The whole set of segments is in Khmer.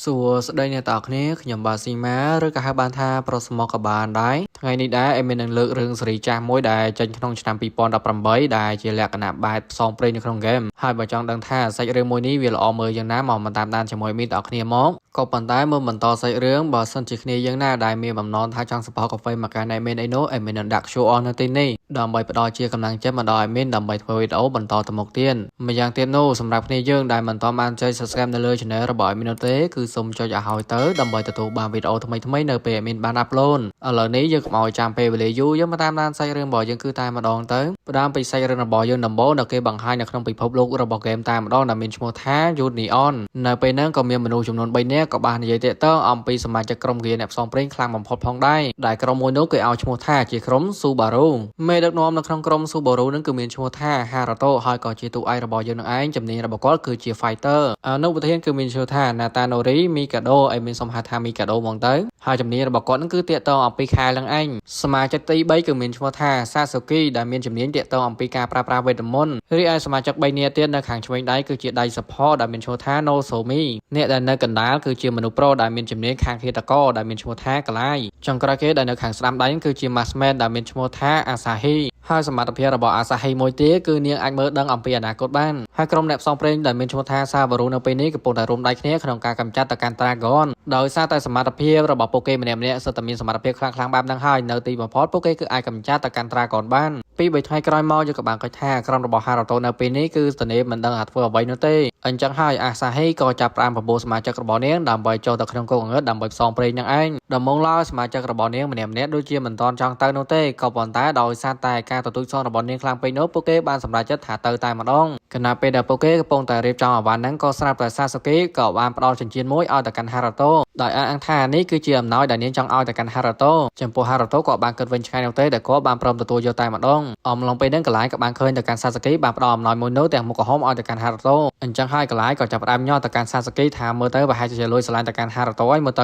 សួស្តីអ្នកទាំងអស់គ្នាខ្ញុំបាទស៊ីម៉ាឬក៏ហៅបានថាប្រុសស្មុកក៏បានដែរថ្ងៃនេះដែរអេមាននឹងលើករឿងស៊េរីចាស់មួយដែលចេញក្នុងឆ្នាំ2018ដែលជាលក្ខណៈបែបផ្សងព្រេងនៅក្នុងហ្គេមហើយបើចង់ដឹងថាសាច់រឿងមួយនេះវាល្អមើលយ៉ាងណាមកតាមដានជាមួយមីនទាំងអស់គ្នាមកក៏ប៉ុន្តែមើលបន្តសាច់រឿងបើសិនជាគ្នាយើងណាដែលមានបំណងថាចង់សបោកាហ្វេមកកាន់អេមានអីនោះអេមាននឹងដាក់ show on នៅទីនេះដើម្បីផ្ដល់ជាកម្លាំងចិត្តមកដល់អេមានដើម្បីធ្វើវីដេអូបន្តទៅមុខទៀតម្យ៉ាងទៀតនោះសម្រាប់គ្នាយើងដែលមិនទាន់បានចុច subscribe នៅលើ channel របស់អេមាននោះទេគឺសូមចុចឲ្យហើយទៅដើម្បីទទួលបានវីដេអូថ្មីៗនៅពេលអេមានបាន upload ឥឡូវនេះយើងកុំឲ្យចាំពេលវេលាយូរយើងមកតាមដានសាច់រឿងរបស់យើងគឺតែម្ដងទៅផ្ដើមពីសាច់រឿងរបស់យើងដំបូងដែលគេបង្ហាញនៅក្នុងពិភពលោករបស់ហ្គេមតែម្ដងដែលមានឈ្មោះថា Union នៅពេលហ្នឹងក៏មានមនុស្សចំនួន3នាក់ក៏បាននិយាយតាក់ទងអំពីសមាជិកក្រុមគ្រាអ្នកផ្សងព្រេងខ្លាំងបំផុតផងដែរដែលក្រុមមួយនោះគេឲ្យឈ្មោះថាជាក្រុម Subaru មេដឹកនាំនៅក្នុងក្រុម Subaru នឹងគឺមានឈ្មោះថា Haruto ហើយក៏ជាតួឯករបស់យើងនឹងឯងជំនាញរបស់គាត់គឺជា fighter អនុប្រធានគឺមានឈ្មោះថា Natanori Mikado ឲ្យមានសំហៅថា Mikado ហ្មងទៅហើយជំនាញរបស់គាត់នឹងគឺតាក់ទងអំពីខែឡើងឯងសមាជិកទី3គឺមានឈ្មោះថា Sasuke ដែលមានជំនាញតាក់ទងអំពីការប្រើប្រាស់វេទមន្តរីឯសមាជិក3នាក់ទៀតនៅខាងឆ្វេងដៃគឺជាដៃ support ដែលមានឈ្មោះថា Nozomi អ្នកដែលនៅកណ្ដាលគឺជាមនុស្សប្រុសដែលមានជំនាញខាងហេតុករដែលមានឈ្មោះថាកឡាយចុងក្រោយគេដែលនៅខាងស្ដាំដៃគឺជា Maskman ដែលមានឈ្មោះថា Asahi ហើយសមត្ថភាពរបស់ Asahi មួយទៀតគឺនាងអាចមើលដឹងអំពីអនាគតបានហើយក្រុមអ្នកផ្សងព្រេងដែលមានឈ្មោះថា Sabaru នៅពេលនេះកំពុងតែរួមដៃគ្នាក្នុងការកម្ចាត់ទៅកាន់ Dragon ដោយសារតែសមត្ថភាពរបស់ពួកគេម្នាក់ៗសុទ្ធតែមានសមត្ថភាពខ្លាំងបែបហ្នឹងហើយនៅទីបំផុតពួកគេគឺអាចកម្ចាត់ទៅកាន់ Dragon បានពី3ថ្ងៃក្រោយមកយើងក៏បានឃើញថាក្រុមរបស់ Haruto នៅពេលនេះគឺស្ទនេមិនដឹងថាធ្វើអ្វីនោះទេអញ្ចឹងហើយ Asahi ក៏ចាប់ផ្ដើមប្រមូលសមាជិករបស់នាងដើម្បីចូលទៅក្នុងគោកងឹតដើម្បីផ្សងព្រេងនឹងឯងដំណងឡើយសមាជិករបស់នាងម្នាក់ៗដូចជាមិនតន់ចង់ទៅនោះទេក៏ប៉ុន្តែដោយសារតែការទទួលស្គាល់របស់នាងខ្លាំងពេកនោះពួកគេបានសម្រេចចិត្តថាទៅតែម្ដងខណៈពេលដែលពួកគេកំពុងតែរៀបចំអវ៉ាន់ហ្នឹងក៏ស្រាប់តែ Sasuke ក៏បានផ្ដល់ចិញ្ចៀនមួយឲ្យទៅកាន់ Haruto ដោយអះអាងថានេះគឺជាអំណោយដែលនាងចង់ឲ្យទៅកាន់ Haruto ចំពោះ Haruto ក៏បានគិតវិញឆ្ងាយនោះទេដែលគាត់បានព្រមទទួលយកតែម្ដងអំឡុងពេលហ្នឹងកន្លែងក៏បានឃើញទៅកាន់ Sasuke បានផ្ដល់អំណោយមួយនោះទាំងមុខកំហុំឲ្យទៅកាន់ Haruto អញ្ចឹងហើយកន្លែងក៏ចាប់ផ្ដើមញ័រទៅកាន់ Sasuke ថាមើលទៅប្រហែលជាលួចស្រឡាញ់ទៅកាន់ Haruto ហើយមើលទៅ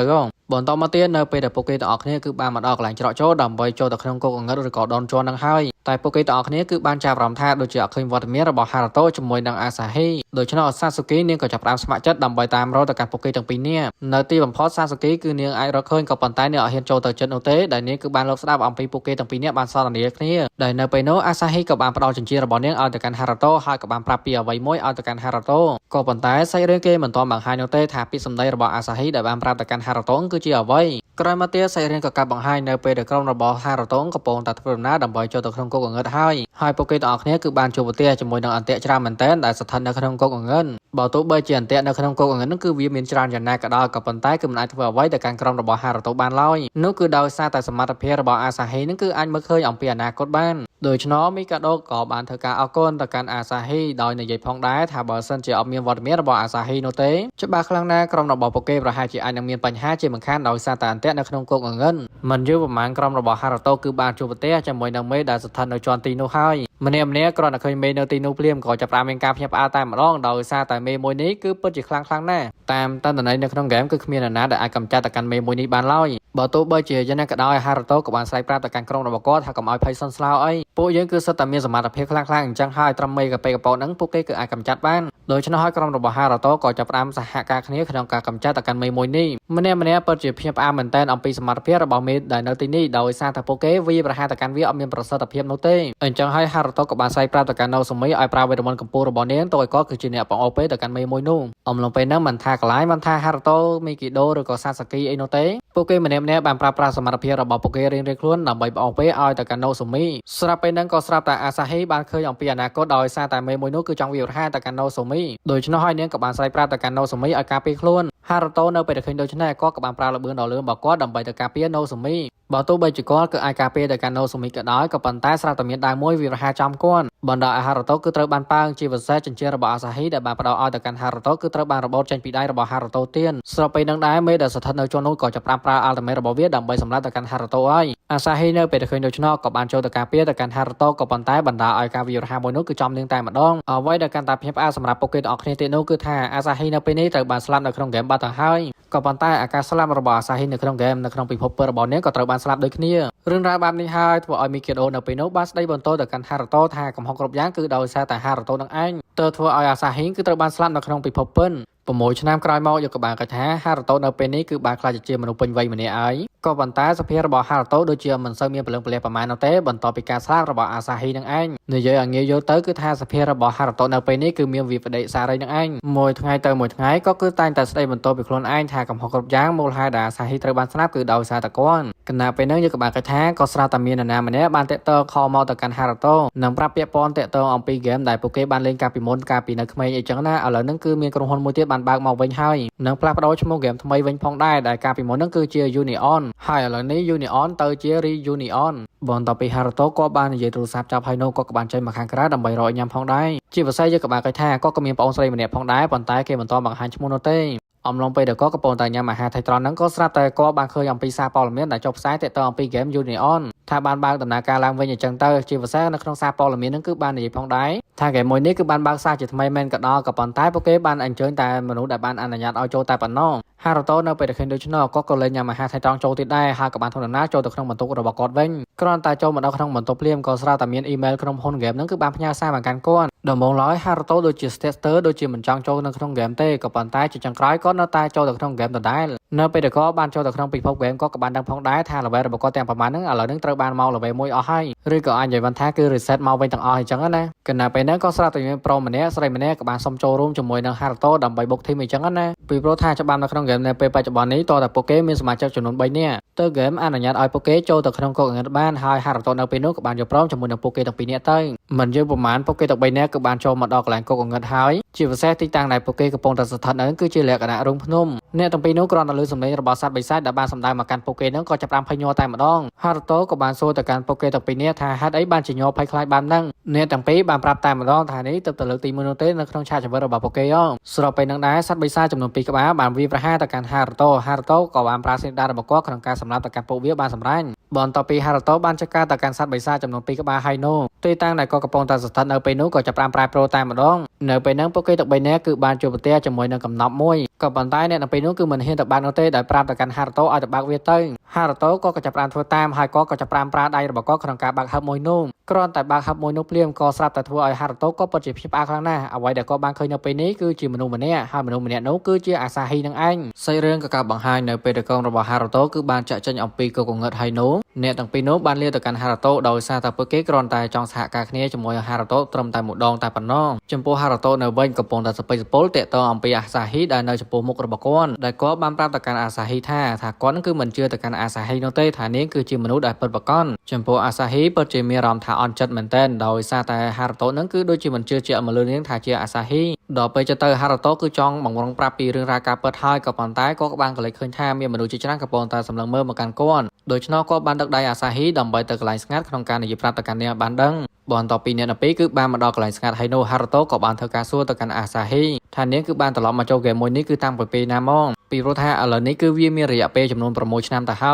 បន្តមកទៀតនៅពេលដែលពួកគេទាំងអស់គ្នាគឺបានមកដល់កន្លែងច្រកចូលដើម្បីចូលទៅក្នុងគោកងឹតឬក៏ដនជាន់នឹងហើយតែពួកគេទាំងអស់គ្នាគឺបានចាប់អារម្មណ៍ថាដូចជាអត់ឃើញវត្តមានរបស់ Haruto ជាមួយនឹង Asahi ដូច្នោះ Sasuke នាងក៏ចាប់ផ្ដើមស្ម័គ្រចិត្តដើម្បីតាមរកទៅកាន់ពួកគេទាំងពីរនាក់នៅទីបំផុត Sasuke គឺនាងអាចរកឃើញក៏ប៉ុន្តែនាងអត់ហ៊ានចូលទៅជិតនោះទេដែលនាងគឺបានលបស្ដាប់អំពីពួកគេទាំងពីរនាក់បានសន្ទនាគ្នាដែលនៅពេលនោះ Asahi ក៏បានផ្ដល់ចិញ្ចៀនរបស់នាងឲ្យទៅកាន់ Haruto ហើយក៏បានប្រាប់ពីអ្វីមួយឲ្យទៅកាន់ Haruto ក៏ប៉ុន្តែសាច់រឿងគេមិនទាន់បង្ហាញនោះទេថាពាក្យសម្ដីរបស់ Asahi ដែលបានប្រាប់ទៅកាន់ Haruto គឺជាអ្វីក្រោយមកទៀតសាច់រឿងក៏កាត់បង្ហាញនៅពេលដែលក្រុមរបស់ Haruto កំពុងតែធ្វើដំណើរដើម្បីចូលទៅក្នុងគោកងឹតហើយពួកគេទាំងអស់គ្នាគឺបានជួបប្រទះជាមួយនឹងអន្ទាក់ច្រើនមែនទែនដែលស្ថិតនៅក្នុងគោកងឹតបើទោះបីជាអន្ទាក់នៅក្នុងគោកងឹតនោះគឺវាមានច្រើនយ៉ាងណាក៏ដោយក៏ប៉ុន្តែគឺមិនអាចធ្វើអ្វីទៅកាន់ក្រុមរបស់ Haruto បានឡើយនោះគឺដោយសារតែសមត្ថភាពរបស់ Asahi នឹងគឺអាចមើលឃើញអំពីអនាគតបានដូច្នោះ Mikado ក៏បានធ្វើការអរគុណទៅកាន់ Asahi ដោយនិយាយផងដែរថាបើសិនជាអត់មានវត្តមានរបស់ Asahi នោះទេច្បាស់ខ្លាំងណាស់ក្រុមរបស់ពួកគេប្រហែលជាអាចនឹងមានបញ្ហាជាមិនខានដោយសារតែអន្ទាក់នៅក្នុងគោកងឹតមិនយូរប្រហែលក្រុមរបស់ Haruto គឺបានជួបប្រទះជាមួយនឹងមេដែលស្ថិតនៅជាន់ទីនោះហើយម្នាក់គ្រាន់តែឃើញមេនៅទីនោះភ្លាមក៏ចាប់ផ្ដើមមានការភ្ញាក់ផ្អើលតែម្ដងដោយសារតែមេមួយនេះគឺពិតជាខ្លាំងណាស់តាមតន្ន័យនៅក្នុងហ្គេមគឺគ្មាននរណាដែលអាចកម្ចាត់ទៅកាន់មេមួយនេះបានឡើយបើទោះបីជាយ៉ាងណាក៏ដោយ Haruto ក៏បានស្រែកប្រាប់ទៅកាន់ក្រុមរបស់គាត់ថាកុំឲ្យភ័យសន្ស្លោអីពួកយើងគឺសុទ្ធតែមានសមត្ថភាពខ្លាំងអញ្ចឹងហើយត្រឹមមេកាពេកប៉ោហ្នឹងពួកគេគឺអាចកម្ចាត់បានដូច្នោះហើយក្រុមរបស់ Haruto ក៏ចាប់ផ្ដើមសហការគ្នាក្នុងការកម្ចាត់ទៅកាន់មេមួយនេះម្នាក់ពិតជាភ្ញាក់ផ្អើលមែនទែនអំពីសមត្ថភាពរបស់មេដែលនៅទីនេះដោយសារតែពួកគេវាប្រហារទៅកាន់វាអត់មានប្រសិទ្ធភាពនោះទេអញ្ចឹងហើយ Haruto ក៏បានស្រែកប្រាប់ទៅកាន់ Nozomi ឲ្យប្រើវេទមន្តកម្ពុជារបស់នាងទៅឲ្យគាត់គឺជាអ្នកបង្អស់ពេទៅកាន់មេមួយនោះអំឡុងពេលហ្នឹងមិនថាកន្លែងមិនថា Haruto Mikido ឬក៏ Sasuke អីនោះទេពួកគេម្នាក់បានប្រើប្រាស់សមត្ថភាពរបស់ពួកគេរៀងៗខ្លួនដើម្បីបង្អស់ពេឲ្យទៅកាន់ Nozomi ស្រាប់ពេលហ្នឹងក៏ស្រាប់តែ Asahi បានឃើញអំពីអនាគតដោយសារតែមេមួយនោះគឺចង់វាប្រហារទៅកាន់ Nozomi ដូច្នោះហើយនាងក៏បានស្រែកប្រាប់ទៅកាន់ Nozomi ឲ្យការពារខ្លួន Haruto នៅពេលដែលឃើញដូច្នេះគាត់ក៏បានប្រើល្បឿនដ៏លឿនរបស់គាត់ដើម្បីទៅការពារ Nozomi បើទោះបីជាគាត់គឺអាចការពារទៅកាន់ Nozomi ក៏ដោយក៏ប៉ុន្តែស្រាប់តែមានដាវមួយវាប្រហារចំគាត់បណ្ដាឲ្យ Haruto គឺត្រូវបានប៉ាងជាពិសេសចិញ្ចៀនរបស់ Asahi ដែលបានផ្ដល់ឲ្យទៅកាន់ Haruto គឺត្រូវបានរបូតចេញពីដៃរបស់ Haruto ទៀតស្របពេលនឹងដែរមេដែលស្ថិតនៅជាន់នោះក៏ចាប់ផ្ដើមប្រើ Ultimate របស់វាដើម្បីសម្លាប់ទៅកាន់ Haruto ហើយ Asahi នៅពេលដែលឃើញដូច្នោះក៏បានចូលទៅការពារទៅកាន់ Haruto ក៏ប៉ុន្តែបណ្ដាឲ្យការវាយប្រហារមួយនោះគឺចំនាងតែម្ដងអ្វីដែលកាន់តែភ្ញាក់ផ្អើលសម្រាប់ពួកគេទាំងអស់គ្នាទៀតនោះគឺថា Asahi នៅពេលនេះត្រូវបានស្លាប់នៅក្នុងហ្គេមបាត់ទៅហើយក៏ប៉ុន្តែអាការស្លាប់របស់ Asahi នៅក្នុងហ្គេមនៅក្នុងពិភពពិតរបស់នាងក៏ត្រូវបានស្លាប់ដូចគ្នារឿងរ៉ាវបែបនេះហើយធ្វើឲ្យ Mikado នៅពេលនោះបានស្ដីបន្ទោសទៅកាន់ Haruto ថាកំហុសគ្រប់យ៉ាងគឺដោយសារតែ Haruto នឹងឯងទើបធ្វើឲ្យ Asahi គឺត្រូវបានស្លាប់នៅក្នុងពិភពពិត 6 ឆ្នាំក្រោយមកយកក៏បានគេថាហារ៉ូតូនៅពេលនេះគឺបានក្លាយជាមនុស្សពេញវ័យម្នាក់ហើយក៏ប៉ុន្តែសភាពរបស់ហារ៉ូតូដូចជាមិនសូវមានពលឹងពលះប្រមាណនោះទេបន្ទាប់ពីការស្លាប់របស់អាសាហ៊ីនឹងឯងនិយាយឲ្យងាយយល់ទៅគឺថាសភាពរបស់ហារ៉ូតូនៅពេលនេះគឺមានវិបដិសារីនឹងឯងមួយថ្ងៃទៅមួយថ្ងៃក៏គឺតែងតែស្ដីបន្ទោសពីខ្លួនឯងថាកំហុសគ្រប់យ៉ាងមូលហេតុដែលអាសាហ៊ីត្រូវបានស្លាប់គឺដោយសារតែគាត់គណៈពេលហ្នឹងយកក៏បានគេថាក៏ស្រាប់តែមាននរណាម្នាក់បានតាក់ទងខលមកទៅកាន់ហារ៉ូតូនិងប្រាប់ពាក្យពាន់តាក់ទងអំពីហ្គេមដែលពួកគេបានលេងកាលពីមុនកាលពីនៅក្មេងអីចឹងណាឥឡូវហ្នឹងគឺមានក្រុមហ៊ុនមួយទៀតបានបើកមកវិញហើយនិងផ្លាស់ប្ដូរឈ្មោះហ្គេមថ្មីវិញផងដែរដែលកាលពីមុនហ្នឹងគឺជា Union ហើយឥឡូវនេះ Union ទៅជា Reunion បន្ទាប់ពីហារ៉ូតូក៏បាននិយាយទូរស័ព្ទចាប់ហើយនោះក៏បានចេញមកខាងក្រៅដើម្បីរកញ៉ាំផងដែរជាពិសេសយកក៏បានគេថាក៏មានប្អូនស្រីម្នាក់ផងដែរប៉ុន្តែគេមិនទាន់បង្ហាញឈ្មោះនោះទេអំឡុងពេលដែលគាត់កំពុងតែញ៉ាំអាហារថៃត្រង់ហ្នឹងក៏ស្រាប់តែគាត់បានឃើញអំពីសារព័ត៌មានដែលចុះផ្សាយទាក់ទងអំពី Game Union ថាបានបើកដំណើរការឡើងវិញអញ្ចឹងទៅជាពិសេសនៅក្នុងសារព័ត៌មានហ្នឹងគឺបាននិយាយផងដែរថាហ្គេមមួយនេះគឺបានបើកសារជាថ្មីមែនក៏ដល់ក៏ប៉ុន្តែពួកគេបានអញ្ជើញតែមនុស្សដែលបានអនុញ្ញាតឲ្យចូលតែប៉ុណ្ណោះហារ៉ូតូនៅពេលដែលឃើញដូច្នោះក៏លេងញ៉ាំអាហារថៃត្រង់ចូលទៀតដែរហើយក៏បានធ្វើដំណើរចូលទៅក្នុងបន្ទប់របស់គាត់វិញគ្រាន់តែចូលមកដល់ក្នុងបន្ទប់ភ្លាមក៏ស្រាប់តែមានអ៊ីមែលក្រុមហ៊ុនហ្គេមហ្នឹងគឺបានផ្ញើសារមកកាន់គាត់ដំបូងឡើយហារ៉ូតូដូចជា Staster ដូចជាមិនចង់ចូលនៅក្នុងហ្គេមទេក៏ប៉ុន្តែជាចុងក្រោយគាត់នៅតែចូលទៅក្នុងហ្គេមដដែលនៅពេលដែលគាត់បានចូលទៅក្នុងពិភពហ្គេមគាត់ក៏បានដឹងផងដែរថាល្បែងរបស់គាត់ទាំងប្រមាណហ្នឹងឥឡូវហ្នឹងត្រូវបានមកល្បែងមួយអស់ហើយឬក៏អាចនិយាយថាគឺ reset មកវិញទាំងអស់អញ្ចឹងណាគណៈពេលហ្នឹងក៏ស្រាប់តែមានប្រូម្នាក់ស្រីម្នាក់ក៏បានសុំចូលរួមជាមួយនឹងហារ៉ូតូដើម្បីបុកធីមអញ្ចឹងណាពីព្រោះថាច្បាប់នៅក្នុងហ្គេមនៅពេលបច្ចុប្បន្ននេះតើតែពួកគេមានសមាជិកចំនួន3នាក់ទៅហ្គេមអនុញ្ញាតឲ្យពួកគេចូលទៅក្នុងកុកអង្កត់បានហើយហារ៉ូតូនៅពេលនោះក៏បានយកព្រមជាមួយនឹងពួកគេទាំងពីរនាក់ទៅមិនយើងប្រមាណពួកគេទាំង3នាក់ក៏បានចូលមកដល់កន្លែងកុកអង្កត់ហើយជាពិសេសទីតាំងដែលពួកគេកំពុងតែស្ថិតនៅគឺជាលក្ខណៈរូងភ្នំអ្នកទាំងពីរនោះគ្រាន់តែលើសំឡេងរបស់សត្វបិសាចដែលបានសម្ដៅមកកាន់ពួកគេនឹងក៏ចាប់ផ្ដើមភ័យញ័រតែម្ដងហារ៉ូតូក៏បានសួរទៅកាន់ពួកគេទាំងពីរនាក់ថាហេតុអីបានជាញ័រភ័យខ្លាចបានហ្នឹងអ្នកទាំងពីរបានប្រាប់តែម្ដងថានេះទៅលើកទី1នោះទេនៅក្នុងឆាកជីវិតរបស់ពួកគេស្របពេលនឹងដែរសត្វបិសាចចំនួន2ក្បាលបានវាយប្រហារទៅកាន់ហារ៉ូតូក៏បានប្រើសេនារបស់គាត់ក្នុងការសម្លាប់ទៅកាន់ពួកវាបានសម្រេចបន្ទាប់ពីហារ៉ូតូបានចកាទៅកាន់សត្វបិសាចចំនួន2ក្បាលហើយនោះទីតាំងដែលគាត់កំពុងតែស្ថិតនៅពេលនោះក៏ចាប់ផ្ដើមប្រែប្រួលតែម្ដងនៅពេលហ្នឹងពួកគេទាំង3នាក់គឺបានជួបប្រទះជាមួយនឹងកំណប់មួយក៏ប៉ុន្តែអ្នកនៅពេលនោះគឺមិនហ៊ានទៅបើកនោះទេដោយប្រាប់ទៅកាន់ហារ៉ូតូឲ្យទៅបើកវាទៅហារ៉ូតូក៏ចាប់ផ្ដើមធ្វើតាមហើយក៏ចាប់ផ្ដើមប្រើដៃរបស់គាត់ក្នុងការបើកហឹបមួយនោះគ្រាន់តែបើកហឹបមួយនោះភ្លាមក៏ស្រាប់តែធ្វើឲ្យហារ៉ូតូក៏ពិតជាភ្ញាក់ផ្អើលខ្លាំងណាស់អ្វីដែលគាត់បានឃើញនៅពេលនេះគឺជាមនុស្សម្នាក់ហើយមនុស្សម្នាក់នោះគឺជាអាសាហ៊ីនឹងឯងសាច់រឿងក៏កើតបង្ហាញនៅពេលដែលកងរបស់ហារ៉ូតូគឺបានចាក់ចេញអំពីកុកងឹតហើយនោះអ្នកទាំងពីរនោះបានលាទៅកាន់ហារ៉ូតូដោយសារតែពួកគេគ្រាន់តែចង់សហការគ្នាជាមួយហារ៉ូតូត្រឹមតែម្ដងតែប៉ុណ្ណោះចំពោះហារ៉ូតូនៅវិញកំពុងតែសពេចសពលតាក់ទងអំពីអាសាហ៊ីដែលនៅចំពោះមុខរបស់គាត់ដែលគាត់បានប្រាប់ទៅកាន់អាសាហ៊ីថាគាត់នឹងគឺមិនជឿទៅកាន់អាសាហ៊ីនោះទេថានាងគឺជាមនុស្សដែលពិតប្រាកដចំពោះអាសាហ៊ីពិតជាមានអារម្មណ៍ថាអន់ចិត្តមែនទែនដោយសារតែហារ៉ូតូនឹងគឺដូចជាមិនជឿជាក់មកលើនាងថាជាអាសាហ៊ីដល់ពេលទៅហារ៉ូតូគឺចង់បង្រងប្រាប់ពីរឿងរ៉ាវការពិតហើយក៏ប៉ុន្តែគាត់ក៏បានកលេចឃើញថាមានមនុស្សជាច្រើនកំពុងតែសម្លឹងមើលមកកាន់គាត់ដូច្នោះគាត់បានដឹកដៃអាសាហ៊ីដើម្បីទៅកន្លែងស្ងាត់ក្នុងការនិយាយប្រាប់ទៅកាន់នាងបានដឹងបន្ទាប់ពីអ្នកនៅពេលគឺបានមកដល់កន្លែងស្ងាត់ហើយនោះហារ៉ូតូក៏បានធ្វើការសួរទៅកាន់អាសាហ៊ីថានាងគឺបានត្រឡប់មកចូលហ្គេមមួយនេះគឺតាំងពីពេលណាមកពីព្រោះថាឥឡូវនេះគឺវាមានរយៈពេលចំនួន6ឆ្នាំទៅហ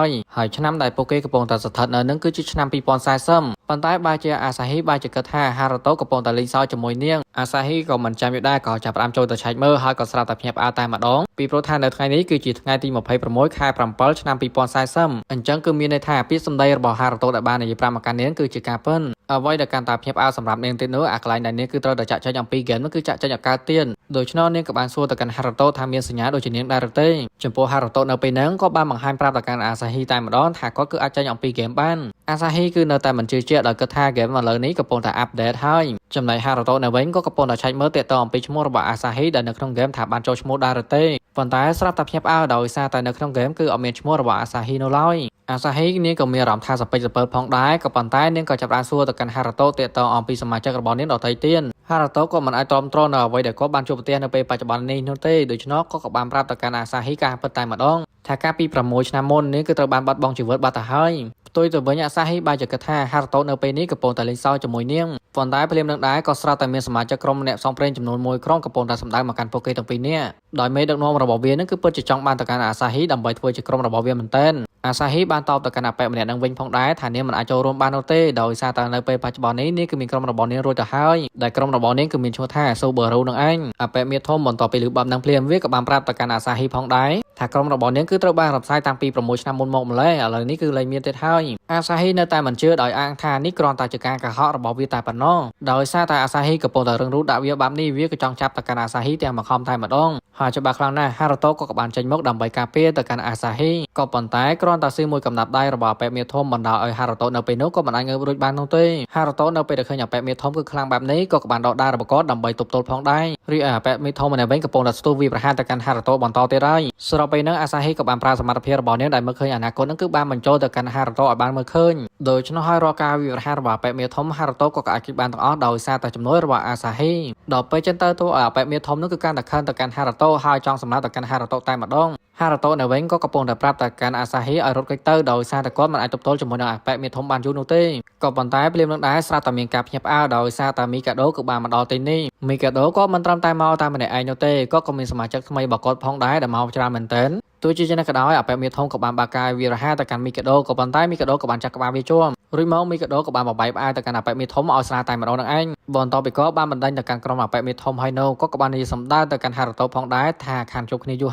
ើយឆ្នាំដែលពួកគេកំពុងតែស្ថិតនៅនឹងគឺជាឆ្នាំ2040ប៉ុន្តែបើជាអាសាហ៊ីបើជាគិតថាហារ៉ូតូកំពុងតែលេងសើចជាមួយនាងអាសាហ៊ីក៏មិនចាំយល់ដែរក៏ចាប់ផ្ដើមចូលទៅឆែកមើលហើយក៏ស្រាប់តែភ្ញាក់ផ្អើលតែម្ដងពីព្រោះថានៅថ្ងៃនេះគឺជាថ្ងៃទី26ខែ7ឆ្នាំ2040អញ្ចឹងគឺមានន័យថាពាក្យសម្ដីរបស់ហារ៉ូតូដែលបាននិយាយប្រាប់មកកាន់នាងគឺជាការពិតអ្វីដែលកាន់តែភ្ញាក់ផ្អើលសម្រាប់នាងទៀតនោះអាកន្លែងដែលនាងគឺត្រូវតែចាក់ចែងអំពីហ្គេមនោះគឺចាក់ចែងឲ្យកើតទៀតដូច្នោះនាងក៏បានសួរទៅកាន់ហារ៉ូតូថាមានសញ្ញាដូចជានាងដែរឬទេចំពោះហារ៉ូតូនៅពេលហ្នឹងក៏បានបង្ហាញប្រាប់ទៅកាន់អាសាហ៊ីតែម្ដងថាគាត់គឺអាចចេញអំពីហ្គេមបានអាសាហ៊ីគឺនៅតែមិនជឿជាក់ដោយគិតថាហ្គេមឥឡូវនេះកំពុងតែអាប់ដេតហើយចំណែកហារ៉ូតូនៅវិញក៏កំពុងតែឆែកមើលទាក់ទងអំពីឈ្មោះរបស់អាសាហ៊ីដែលនៅក្នុងហ្គេមថាបានចូលឈ្មោះដែរឬទេប៉ុន្តែស្រាប់តែភ្ញាក់ផ្អើលដោយសារតែនៅក្នុងហ្គេមគឺអត់មានឈ្មោះរបស់អាសាហ៊ីនោះឡើយអាសាហ៊ីនាងក៏មានអារម្មណ៍ថាសពេចសពិលផងដែរក៏ប៉ុន្តែនាងក៏ចាប់ផ្ដើមសួរទៅកាន់ហារ៉ូតូទាក់ទងអំពីសមាជិករបស់នាងដទៃទៀតហារ៉ូតូក៏មិនអាចទ្រាំទ្រនៅអ្វីដែលគាត់បានជួបប្រទះនៅពេលបច្ចុប្បន្ននេះនោះទេដូច្នោះក៏បានប្រាប់ទៅកាន់អាសាហ៊ីការពិតតែម្ដងថាកាលពី6ឆ្នាំមុននាងគឺត្រូវបានបាត់បង់ជីវិតបាត់ទៅហើយផ្ទុយទៅវិញអាសាហ៊ីបានជាគិតថាហារ៉ូតូនៅពេលនេះកំពុងតែលេងសើចជាមួយនាងប៉ុន្តែភ្លាមនឹងដែរក៏ស្រាប់តែមានសមាជិកក្រុមអ្នកផ្សងព្រេងចំនួន1ក្រុមកំពុងតែសម្ដៅមកកាន់ពួកគេទាំងពីរនាក់ដោយមេដឹកនាំរបស់វានឹងគឺពិតជាចង់បានទៅកាន់អាសាហ៊ីដើម្បីធ្វើជាក្រុមរបស់វាមែនទែន អាសាហ៊ីបានតបទៅកាន់អប៉ែម្នាក់នឹងវិញផងដែរថានាងមិនអាចចូលរួមបាននោះទេដោយសារតែនៅពេលបច្ចុប្បន្ននេះនាងគឺមានក្រុមរបស់នាងរួចទៅហើយដែលក្រុមរបស់នាងគឺមានឈ្មោះថា Subaru នឹងឯងអប៉ែមាធំបន្ទាប់ពីឮបាប់នឹងភ្លាមវាក៏បានប្រាប់ទៅកាន់អាសាហ៊ីផងដែរថាក្រុមរបស់នាងគឺត្រូវបានរំសាយតាំងពី6ឆ្នាំមុនមកម្ល៉េះឥឡូវនេះគឺលែងមានទៀតហើយអាសាហ៊ីនៅតែមិនជឿដោយអាងថានេះគ្រាន់តែជាការកុហករបស់វាតែប៉ុណ្ណោះដោយសារតែអាសាហ៊ីកំពុងតែរឹងរូសដាក់វាបាប់នេះវាក៏ចង់ចាប់ទៅកាន់អាសាហ៊ីទាំងមកខំតែម្ដងហើយច្បាស់ខ្លាំងណាស់ហារ៉ូតូក៏បានចេញមកដើម្បីការពារទៅកាន់អាសាហ៊ីក៏ប៉ុន្តែគ្រាន់តែស៊ីមួយកំណាប់ដៃរបស់អប៉ែមាធំបណ្ដាលឲ្យហារ៉ូតូនៅពេលនោះក៏មិនអាចងើបរួចបាននោះទេហារ៉ូតូនៅពេលដែលឃើញអប៉ែមាធំគឺខ្លាំងបែបនេះក៏បានដកដាលរបស់គាត់ដើម្បីទប់ទល់ផងដែររីឯអប៉ែមាធំម្នាក់វិញកំពុងតែស្ទុះវាប្រហារទៅកាន់ហារ៉ូតូបន្តទៀតហើយស្របពេលហ្នឹងអាសាហ៊ីក៏បានប្រើសមត្ថភាពរបស់នាងដែលមើលឃើញអនាគតហ្នឹងគឺបានបញ្ចូលទៅកាន់ហារ៉ូតូឲ្យបានមើលឃើញដូច្នោះហើយរាល់ការវាប្រហាររបស់អប៉ែមាធំហារ៉ូតូក៏អាចគិតបានទាំងអស់ដោយសារតែជំនួយរបស់អាសាហ៊ីដល់ពេលចឹងទៅអប៉ែមាធំនោះគឺកាន់តែខឹងទៅកាន់ហារ៉ូតូហើយចង់សម្លាប់ទៅកាន់ហារ៉ូតូតែម្ដងហារ៉ូតូនៅវិញក៏កំពុងតែប្រាប់ទៅកាន់អាសាហ៊ីឲ្យរត់គេចទៅដោយសារតែគាត់មិនអាចទប់ទល់ជាមួយនឹងអប៉ែមាធំបានយូរនោះទេក៏ប៉ុន្តែភ្លាមនឹងដែរស្រាប់តែមានការភ្ញាក់ផ្អើលដោយសារតែមីកាដូក៏បានមកដល់ទីនេះមីកាដូក៏មិនត្រឹមតែមកតែម្នាក់ឯងនោះទេក៏មានសមាជិកថ្មីរបស់គាត់ផងដែរដែលមកច្រើនមែនទែនទោះជាយ៉ាងណាក៏ដោយអប៉ែមាធំក៏បានបាក់កាយវារហាទៅកាន់មីកាដូក៏ប៉ុន្តែមីកាដូក៏បានចាក់ក្បាលវាជាប់រួចមកមីកាដូក៏បានបបាយផ្អើលទៅកាន់អប៉ែមាធំឲ្យស្រាតែម្ដងនឹងឯងបន្ទាប់ពីក៏បានបណ្ដេញទៅកាន់ក្រុមអប៉ែមាធំហើយនៅក៏បាននិយាយសម្ដៅទៅកាន់ហារ៉ូតូផងដែរថាខានជួបគ្នាយូរ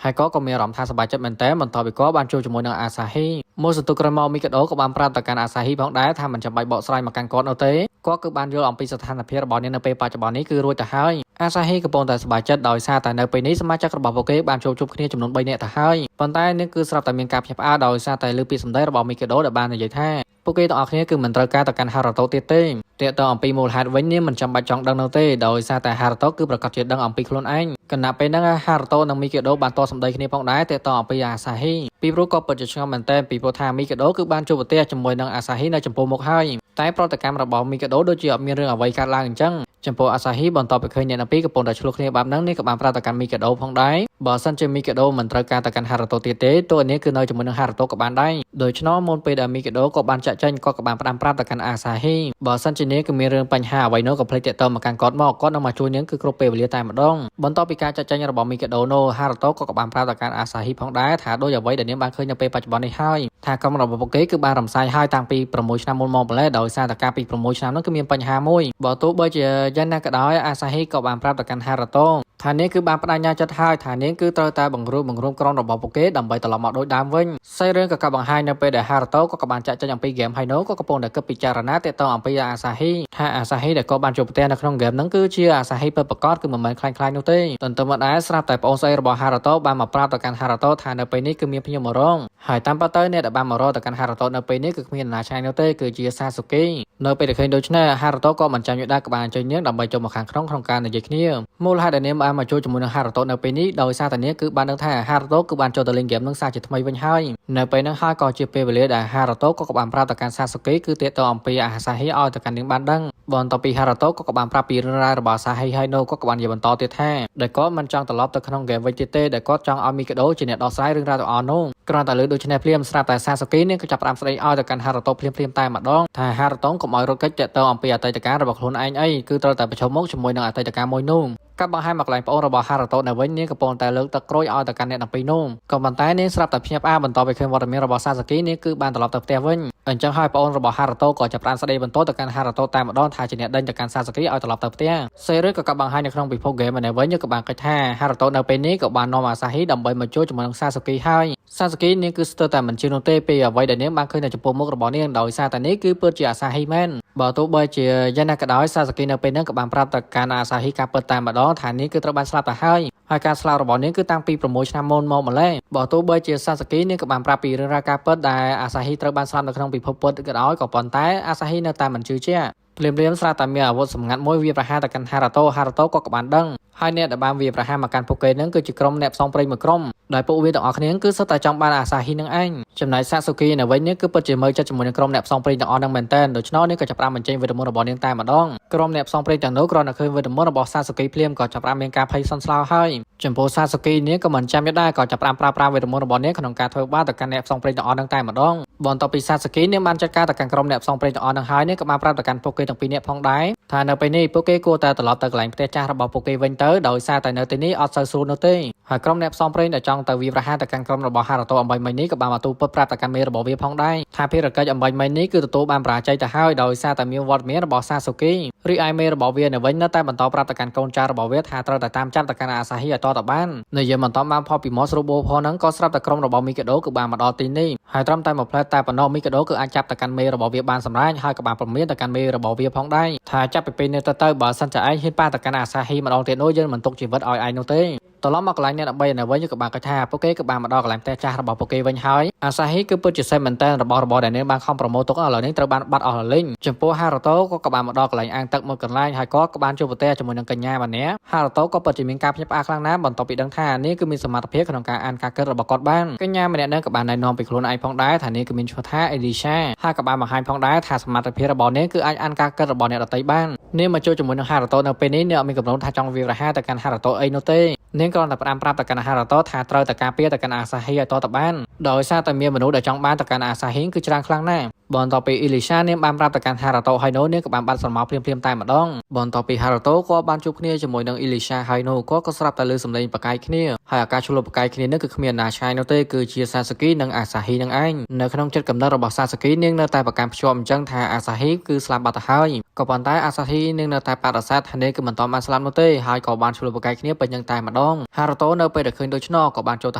ហើយក៏មានអារម្មណ៍ថាសប្បាយចិត្តមែនទែនបន្ទាប់ពីក៏បានជួបជាមួយនឹងអាសាហ៊ីមួយសន្ទុះក្រោយមកមីកាដូក៏បានប្រាប់ទៅកាន់អាសាហ៊ីផងដែរថាមិនចាំបាច់បកស្រាយមកកាន់គាត់នោះទេគាត់គឺបានយល់អំពីស្ថានភាពរបស់នាងនៅពេលបច្ចុប្បន្ននេះគឺរួចទៅហើយអាសាហ៊ីកំពុងតែសប្បាយចិត្តដោយសារតែនៅពេលនេះសមាជិករបស់ពួកគេបានជួបគ្នាចំនួន3នាក់ទៅហើយប៉ុន្តែនាងគឺស្រាប់តែមានការភ្ញាក់ផ្អើលដោយសារតែលើពីសម្ដីរបស់មីកាដូដែលបាននិយាយថាពួកគេទាំងអស់គ្នាគឺមិនត្រូវការទៅកាន់ហារ៉ូតូទៀតទេទាក់ទងអំពីមូលហេតុវិញនេះមិនចាំបាច់ចង់ដឹងនោះទេដោយសារតែហារ៉ូតូគឺប្រកាសជាដឹងអំពីខ្លួនឯងគណៈពេលហ្នឹងហារ៉ូតូនិងមីកាដូបានតសម្ដីគ្នាផងដែរទាក់ទងអំពីអាសាហ៊ីពីព្រោះក៏ពិតជាឆ្ងល់មែនទែនពីព្រោះថាមីកាដូគឺបានជួបប្រទះជាមួយនឹងអាសាហ៊ីនៅចំពោះមុខហើយតែប្រតិកម្មរបស់មីកាដូដូចជាអត់មានរឿងអ្វីកើតឡើងអញ្ចឹងចំពោះអាសាហ៊ីបន្ទាប់ពីឃើញអ្នកទាំងពីរកំពុងតែឆ្លោះគ្នាបែបហ្នឹងនេះក៏បានប្រាប់ទៅកាន់មីកាដូផងដែរបើសិនជាមីកាដូមិនត្រូវការទៅកាន់ហារ៉ូតូទៀតទេតួនេះគឺនៅជាមួយនឹងហារ៉ូតូក៏បានដែរដូច្នោះមុនពេលដែលមីកាដូក៏បានចាក់ចេញគាត់ក៏បានផ្ដាំប្រាប់ទៅកាន់អាសាហ៊ីបើសិនជានាងគឺមានរឿងបញ្ហាអ្វីនោះក៏ភ្លេចតាក់ទងមកកាន់គាត់នឹងមកជួយនាងគឺគ្រប់ពេលវេលាតែម្ដងបន្ទាប់ពីការចាក់ចេញរបស់មីកាដូនោះហារ៉ូតូក៏បានប្រាប់ទៅកាន់អាសាហ៊ីផងដែរថាដូចអ្វីដែលនាងបានឃើញនៅពេលបច្ចុប្បន្ននេះហើយថាក្រុមរបស់ពួកគេគឺបានរំសាយហើយតាំងពី6ឆ្នាំមុនមកម្ល៉េះដោយសារតែការពី6ឆ្នាំនោះគឺមានបញ្ហាមួយបើទោះបីជាយ៉ាងណាក៏ដោយអាសាហ៊ីក៏បានប្រាប់ទៅកាន់ហារ៉ូតូថានាងគឺបានបដិញ្ញាចិត្តហើយថានាងគឺត្រូវតែបង្រួមក្រុមរបស់ពួកគេដើម្បីត្រឡប់មកដូចដើមវិញសេរឿងក៏បង្ហាញនៅពេលដែលហារ៉ូតូក៏បានចាក់ចេញអំពីហ្គេមហើយនោះក៏កំពុងតែគិតពិចារណាទាក់ទងអំពីអាសាហ៊ីថាអាសាហ៊ីដែលក៏បានជួបប្រទះនៅក្នុងហ្គេមហ្នឹងគឺជាអាសាហ៊ីពិតប្រាកដគឺមិនមែនខ្លាំងៗនោះទេទន្ទឹមមកដែរស្រាប់តែប្អូនស្រីរបស់ហារ៉ូតូបានមកប្រាប់ទៅកាន់ហារ៉ូតូថានៅពេលនេះគឺមានភ្ញៀវមករងហើយតាមពិតទៅអ្នកដែលបានមករកទៅកាន់ហារ៉ូតូនៅពេលនេះគឺគ្មាននរណាឆ្ងាយនោះទេគឺជាសាស៊ូគីនៅពេលដែលឃើញដូច្នេះហារ៉ូតូក៏មិនចាំយល់ដែរក៏បានអញ្ជើញនាងដើម្បីចូលមកខាងក្នុងការនិយាយគ្នាមូលហេតុដែលនាងបានមកចូលជាមួយនឹងហារ៉ូតូនៅពេលនេះដោយសារតែនាងគឺបានដឹងថាហារ៉ូតូគឺបានចូលទៅលេងហ្គេមនឹងសាជាថ្មីវិញហើយនៅពេលហ្នឹងហើយក៏ជាពេលវេលាដែលហារ៉ូតូក៏បានប្រាប់ទៅកាន់សាស៊ូគីគឺទាក់ទងអំពីអាសាហ៊ីឲ្យទៅកាន់នាងបានដឹងបន្ទាប់ពីហារ៉ូតូក៏បានប្រាប់ពីរឿងរ៉ាវរបស់អាសាហ៊ីហើយនោះក៏បាននិយាយបន្តទៀតថាដែលគាត់មិនចង់ត្រឡប់ទៅក្នុងហ្គេមវិញទៀតទេដែលគាត់ចង់ឲ្យមីកាដូជាអ្នកដោះស្រាយរឿងរ៉ាវទាំងអស់នោះគ្រាន់តែលើដូច្នេះភ្លាមស្រាប់តែសាស៊ូគីនាងក៏ចាប់ផ្ដើមស្ដីឲ្យទៅកាន់ហារ៉ូតូភ្លាមតែម្ដងថាហារ៉ូតូកុំឲ្យរត់គេចទាក់ទងអំពីអតីតកាលរបស់ខ្លួនឯងអីគឺត្រូវតែប្រឈមមុខជាមួយនឹងអតីតកាលមួយនោះកាប់បង្ហាញមកកន្លែងប្អូនរបស់ហារ៉ូតូនៅវិញនាងកំពុងតែលើកទឹកក្រូចឲ្យទៅកាន់អ្នកទាំងពីរនោះក៏ប៉ុន្តែនាងស្រាប់តែភ្ញាក់ផ្អើលបន្ទាប់ពីឃើញវត្តមានរបស់សាស៊ូគីនាងគឺបានត្រឡប់ទៅផ្ទះវិញអញ្ចឹងហើយប្អូនរបស់ហារ៉ូតូក៏ចាប់ផ្ដើមស្ដីបន្តទៅកាន់ហារ៉ូតូតែម្ដងថាជាអ្នកដេញទៅកាន់សាស៊ូគីឲ្យត្រឡប់ទៅផ្ទះសេរីក៏កាប់បង្ហាញនៅក្នុងពិភពហ្គេមនៅវិញក៏បានគិតថាហារ៉ូតូនៅពេលនេះក៏បាននាំអាសាហ៊ីដើម្បីមកជួយជាមួយនឹងសាស៊ូគីហើយសាស៊ូគីនាងគឺស្ទើរតែមិនជឿនោះទេពីអ្វីដែលនាងបានឃើញនៅចំពោះមុខរបស់នាងដោយសារតែនេះគឺពិតជាអាសាហ៊ីមែនបើទោះបីជាយ៉ាងណាក៏ដោយសាស៊ូគីនៅពេលហ្នឹងក៏បានប្រាប់ទៅកាន់អាសាហ៊ីការពិតតែម្ដងថានាងគឺត្រូវបានស្លាប់ទៅហើយការស្លាប់របស់នាងគឺតាំងពី6ឆ្នាំមុនមកម្ល៉េះបើទោះបីជាសាស៊ូគីនាងក៏បានប្រាប់ពីរឿងរ៉ាវការពិតដែលអាសាហ៊ីត្រូវបានស្លាប់នៅក្នុងពិភពពិតក៏ដោយក៏ប៉ុន្តែអាសាហ៊ីនៅតែមិនជឿជាក់ភ្លាមស្រាប់តែមានអាវុធសម្ងាត់មួយវាប្រហារទៅកាន់ហារ៉ូតូក៏បានដឹងហើយអ្នកដែលបានវាប្រហារមកកាន់ពួកគេនឹងគឺជាក្រុមអ្នកផ្សងព្រេងមួយក្រុមដែលពួកវាទាំងអស់គ្នាគឺសុទ្ធតែចង់បានអាសាហ៊ីនឹងឯងចំណែកសាស៊ូគីនៅវិញនេះគឺពិតជាមើលចិត្តជាមួយនឹងក្រុមអ្នកផ្សងព្រេងទាំងអស់នឹងមែនតើដូច្នោះនេះក៏ចាប់ផ្ដើមបញ្ចេញវេទមន្តរបស់នាងតែម្ដងក្រុមអ្នកផ្សងព្រេងទាំងនោះគ្រាន់តែឃើញវេទមន្តរបស់សាស៊ូគីភ្លាមក៏ចាប់ផ្ដើមមានការភ័យសន្ស្លោហើយ ចំពោះសាសគីនេះក៏មិនចាំយដែរក៏ចាប់ផ្ដើមប្រើប្រាស់វេទមន្តរបស់នាងក្នុងការធ្វើបាបទៅកាន់អ្នកផ្សងព្រេងទាំងអស់នឹងតែម្ដងបន្ទាប់ពីសាសគីនាងបានចាត់ការទៅកាន់ក្រុមអ្នកផ្សងព្រេងទាំងអស់នឹងហើយនាងក៏បានប្រាប់ទៅកាន់ពួកគេទាំងពីរនាក់ផងដែរថានៅពេលនេះពួកគេគួរតែត្រឡប់ទៅកន្លែងផ្ទះចាស់របស់ពួកគេវិញទៅដោយសារតែនៅទីនេះអត់សូវស្រួលនោះទេហើយក្រុមអ្នកផ្សងព្រេងដែលចង់ទៅវាយប្រហារទៅកាន់ក្រុមរបស់ហារ៉ាតូអំបីមិញនេះក៏បានមកទូលប្រាប់ទៅកាន់មេរបស់វាផងដែរថាភារកិច្ចអំបីមិញនេះគឺទទួលបានបរាជ័យទៅហើយដោយសារតែមានវត្តមានរបស់សាសូគីរីឯមេរបស់វានៅវិញនៅតែបន្តប្រាប់ទៅកាន់កូនចៅរបស់វាថាត្រូវតែតាមចាប់ទៅកាន់អាសាហ៊ីឲ្យតតបាននៅយើងមិនតំបានផុសពីមកស្រូបូផងហ្នឹងក៏ស្រាប់តែក្រុមរបស់មីកាដូគឺបានមកដល់ទីនេះហើយត្រឹមតែមួយផ្លែតតែប៉ុណ្ណោះមីកាដូគឺអាចចាប់ទៅកាន់មេរបស់វាបានសម្រាប់ហើយក៏បានព្រមានទៅកាន់មេរបស់វាផងដែរថាចាប់ពីពេលនេះទៅបើសិនជាឯងហ៊ានប៉ះទៅកាន់អាសាហ៊ីម្ដងទៀតនោះយើងមិនទុកជីវិតឲ្យឯងនោះទេត្រឡប់មកកន្លែងអ្នកដើម្បីនៅវិញក៏បានកថាពួកគេក៏បានមកដល់កន្លែងផ្ទះចាស់របស់ពួកគេវិញហើយអាសាហ៊ីគឺពិតជាសេះមែនតើរបស់របរដែលនាងបានខំប្រមូលទុកឥឡូវនេះត្រូវបានបាត់អស់លេងចំពោះហារ៉ាតូក៏បានមកដល់កន្លែងអាងទឹកមួយកន្លែងហើយក៏បានជួបប្រទះជាមួយនឹងកញ្ញាម្នាក់ហារ៉ាតូក៏ពិតជាមានការភ្ញាក់ផ្អើលខ្លាំងណាស់បន្ទាប់ពីដឹងថានាងគឺមានសមត្ថភាពក្នុងការអានការគិតរបស់គាត់បានកញ្ញាម្នាក់នឹងក៏បានណែនាំពីខ្លួនឯងផងដែរថានាងគឺមានឈ្មោះថាអេលីសាហើយក៏បានបង្ហាញផងដែរថាសមត្ថភាពរបស់នាងគឺអាចអានការគិតរបស់អ្នកដទៃបាននាងមកជួបជាមួយនឹងហារ៉ាតូនៅពេលនេះនាងអត់មានកំណត់ថាចង់វាយប្រហារទៅកាន់ហារ៉ាតូអីនោះទេនាងគ្រាន់តែផ្ដាំប្រាប់ទៅកាន់ហារ៉ាតូថាត្រូវតែការពារទៅកាន់អាសាហ៊ីឲ្យតតបានដោយសារតែមានមនុស្សដែលចង់បានទៅកាន់អាសាហ៊ីគឺច្រើនខ្លាំងណាស់បន្ទាប់ពីអ៊ីលីសានាងបានប្រាប់ទៅកាន់ហារ៉ាតូហើយនោះនាងក៏បានបាត់ស្រមោលភ្លាមៗតែម្ដងបន្ទាប់ពីហារ៉ាតូក៏បានជួបគ្នាជាមួយនឹងអ៊ីលីសាហើយនោះក៏ស្រាប់តែលើសម្លេងប្រកែកគ្នាហើយអាការឆ្លុះប្រកែកគ្នានេះគឺគ្មានណាឆ្ងាយនោះទេគឺជាសាសាគីនិងអាសាហ៊ីនឹងឯងនៅក្នុងចិត្តកំណត់របស់សាសាគីនាងនៅតែប្រកាន់ភ្ជាប់អញ្ចឹងថាអាសាហ៊ីគឺស្លាប់បាត់ទៅហើយក៏ប៉ុន្តែអាសាហ៊ីនាងនៅតែបដិសេធថានាងគឺមិនទាន់បានស្លាប់នោះទេហើយក៏បានឆ្លុះប្រកែកគ្នាពេញយ៉ាងតែម្ដងហារ៉ាតូនៅពេលដែលឃើញដូច្នោះក៏បានចូលទ